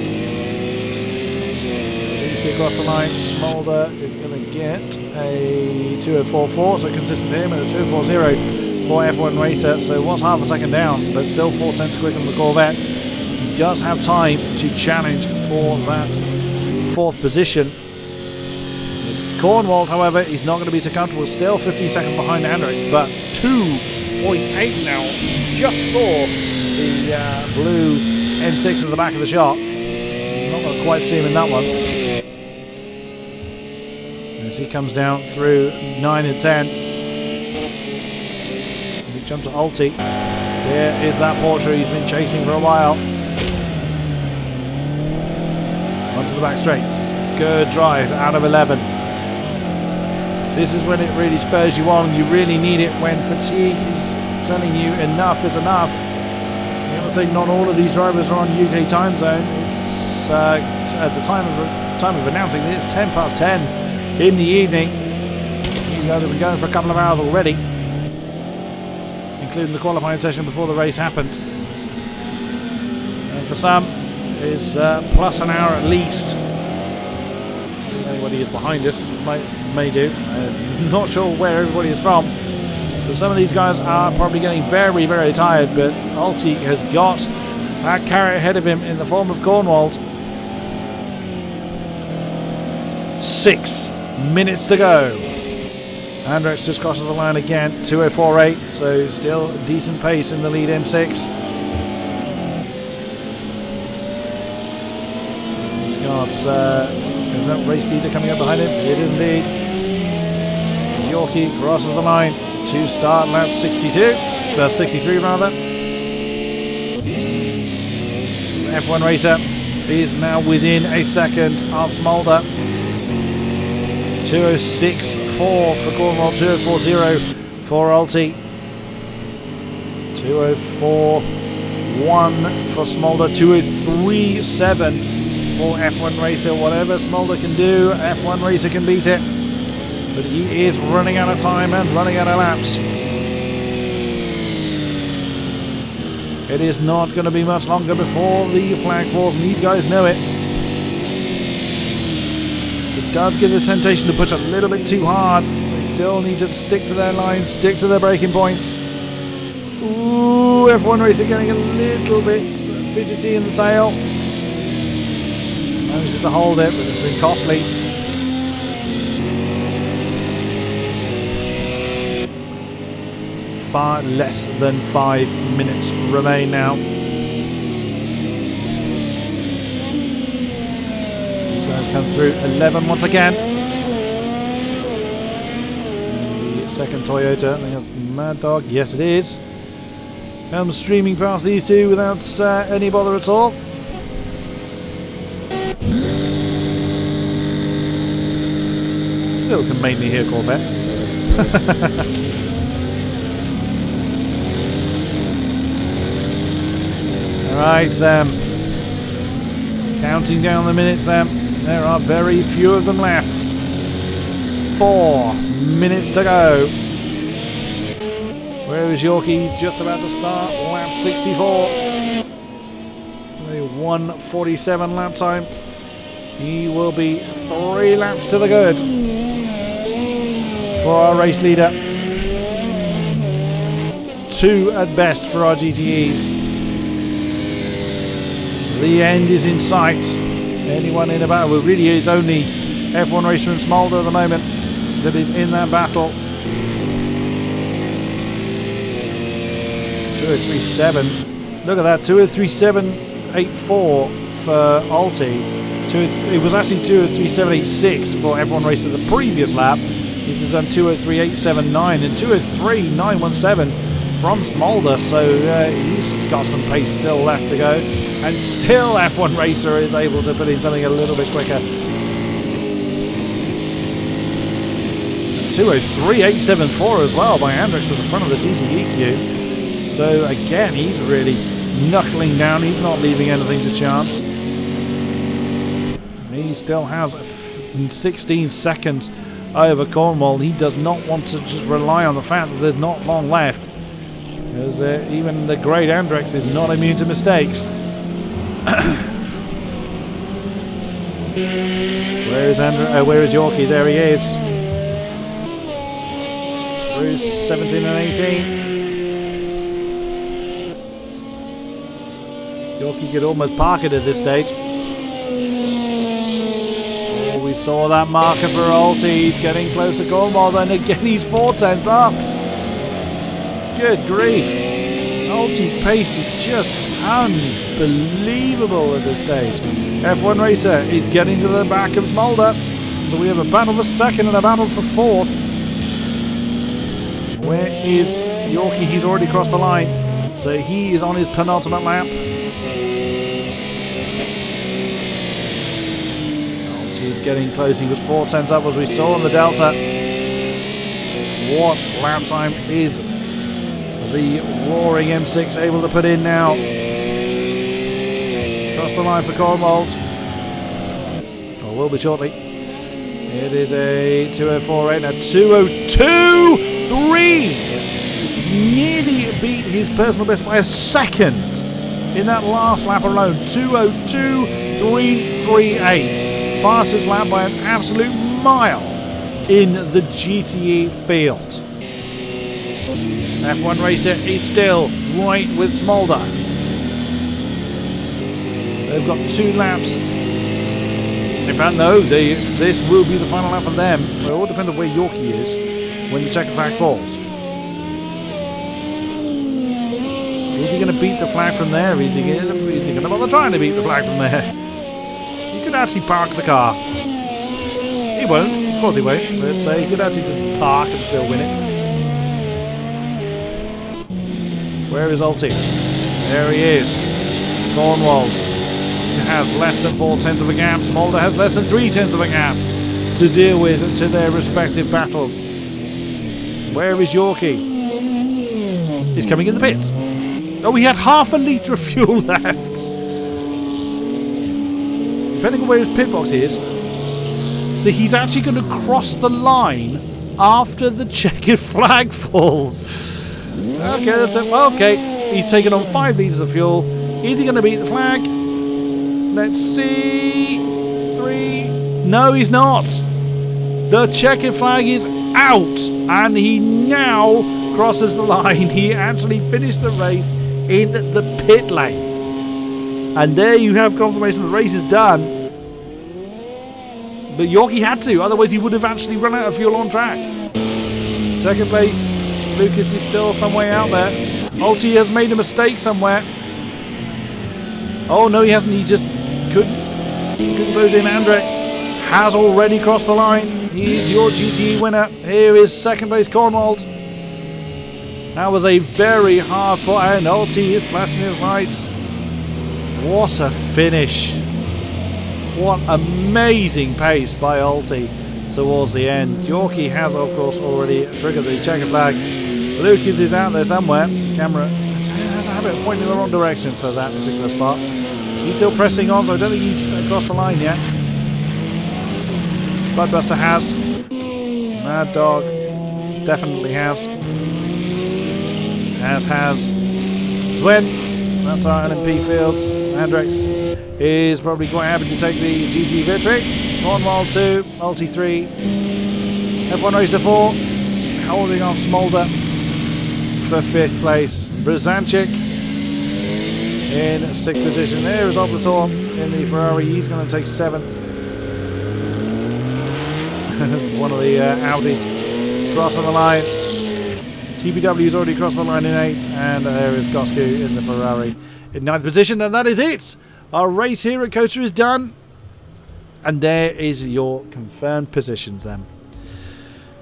GT across the line. Smolder is going to get a 2:04.4, so consistent for him, and a 2:04.0 for F1 Racer. So was half a second down, but still 4 tenths quicker than the Corvette. He does have time to challenge for that 4th position. Cornwall, however, is not going to be so comfortable. Still 15 seconds behind Hendricks, but 2.8 now. Just saw the blue M6 at the back of the shot. Not going to quite see him in that one. As he comes down through 9 and 10. Big jump to Alti. There is that Porsche he's been chasing for a while. Onto the back straights. Good drive out of 11. This is when it really spurs you on. You really need it when fatigue is telling you enough is enough. The other thing, not all of these drivers are on UK time zone. It's at the time of announcing this, 10 past 10 in the evening. These guys have been going for a couple of hours already, including the qualifying session before the race happened. And for some, it's plus an hour at least. Anybody is behind us may do. Not sure where everybody is from. So some of these guys are probably getting very, very tired, but Alti has got that carrot ahead of him in the form of Cornwall. 6 minutes to go. Hendricks just crosses the line again, 2:04.8, so still decent pace in the lead M6. He's got, is that race leader coming up behind him? It is indeed. Yorkie crosses the line to start lap 63 rather. F1 Racer is now within a second of Smolder. 2:06.4 for Cornwall, 2:04.0 for Alti, 2:04.1 for Smolder, 2:03.7 for F1 Racer. Whatever Smolder can do, F1 Racer can beat it. But he is running out of time and running out of laps. It is not going to be much longer before the flag falls, and these guys know it. So it does give the temptation to push a little bit too hard. They still need to stick to their lines, stick to their braking points. Ooh, F1 Racer getting a little bit fidgety in the tail. Manages to hold it, but it's been costly. Far less than 5 minutes remain now. These guys come through 11 once again. And the second Toyota, I think that's Mad Dog, yes it is, comes streaming past these two without any bother at all. Still can mainly hear Corvette. Right then, counting down the minutes then, there are very few of them left. 4 minutes to go. Where is Yorkie? He's just about to start lap 64. A 1:47 lap time. He will be 3 laps to the good for our race leader. 2 at best for our GTEs. The end is in sight. Anyone in a battle? Well, really is only F1 Racer and Smolder at the moment that is in that battle. 2:03.7. Look at that, 2:03.784 for Alti. It was actually 2:03.786 for F1 Racer the previous lap. This is on 2:03.879 and 2:03.917 from Smolder. So he's got some pace still left to go. And still F1 Racer is able to put in something a little bit quicker. 2:03.874 as well by Hendricks at the front of the GTE queue. So again, he's really knuckling down. He's not leaving anything to chance. He still has 16 seconds over Cornwall. He does not want to just rely on the fact that there's not long left, because even the great Andrex is not immune to mistakes. Where is Yorkie? There he is. Through 17 and 18. Yorkie could almost park it at this stage. Oh, we saw that marker for Alti. He's getting close to Cornwall. Then again, he's 4/10 up. Good grief. Alti's pace is just unbelievable at this stage. F1 Racer is getting to the back of Smolder. So we have a battle for second and a battle for fourth. Where is Yorkie? He's already crossed the line. So he is on his penultimate lap. He's getting close. He was 4/10 up, as we saw on the Delta. What lap time is the roaring M6 able to put in now? Across the line for Cornwald. Or will be shortly. It is a 2:04.8 and a 2:02.3. Nearly beat his personal best by a second in that last lap alone. 2:02.338. Fastest lap by an absolute mile in the GTE field. F1 Racer is still right with Smolder. They've got 2 laps. In fact, no, this will be the final lap for them. It all depends on where Yorkie is when the checkered flag falls. Is he going to beat the flag from there? Is he going to bother trying to beat the flag from there? He could actually park the car. He won't, of course he won't, but he could actually just park and still win it. Where is Alti? There he is. Cornwald has less than 4/10 of a gap. Smolder has less than 3/10 of a gap to deal with to their respective battles. Where is Yorkie? He's coming in the pits. Oh, he had half a litre of fuel left. Depending on where his pit box is. So he's actually going to cross the line after the checkered flag falls. Okay, that's it. Okay, he's taken on 5 litres of fuel. Is he going to beat the flag? Let's see. 3. No, he's not. The checkered flag is out, and he now crosses the line. He actually finished the race in the pit lane. And there you have confirmation the race is done. But Yorkie had to, otherwise he would have actually run out of fuel on track. Second place, Lucas is still some way out there. Alti has made a mistake somewhere. Oh no, he hasn't. He just couldn't close in. Andrex has already crossed the line. He's your GTE winner. Here is second place Cornwald. That was a very hard fought, and Alti is flashing his lights. What a finish. What amazing pace by Alti towards the end. Yorkie has, of course, already triggered the checkered flag. Lucas is out there somewhere. Camera has a habit of pointing in the wrong direction for that particular spot. He's still pressing on, so I don't think he's across the line yet. Spudbuster has. Mad Dog definitely has. Has. Swen. That's our LMP field. Andrex is probably quite happy to take the GT victory. Cornwall 2, Alti 3. F1 Racer 4, holding off Smolder for 5th place. Brzezinski in 6th position. There is Oblator in the Ferrari. He's going to take 7th. One of the Audis crossing the line. TBW's already crossed the line in 8th, and there is Gosku in the Ferrari in 9th position, and that is it. Our race here at COTA is done, and there is your confirmed positions then.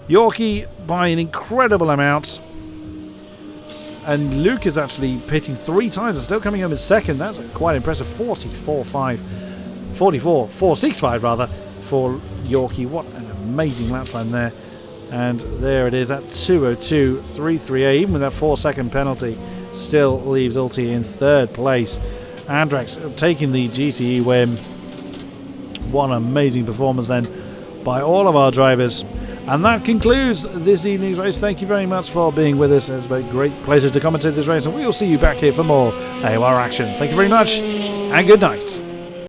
Yorkie by an incredible amount, and Luke is actually pitting 3 times and still coming home in second. That's quite impressive. 465 rather for Yorkie. What an amazing lap time there. And there it is at 2:02.338, even with that 4-second penalty. still leaves Ulti in third place. Andrex taking the GTE win. What an amazing performance then by all of our drivers. And that concludes this evening's race. Thank you very much for being with us. It's been a great pleasure to commentate this race, and we will see you back here for more AOR action. Thank you very much, and good night.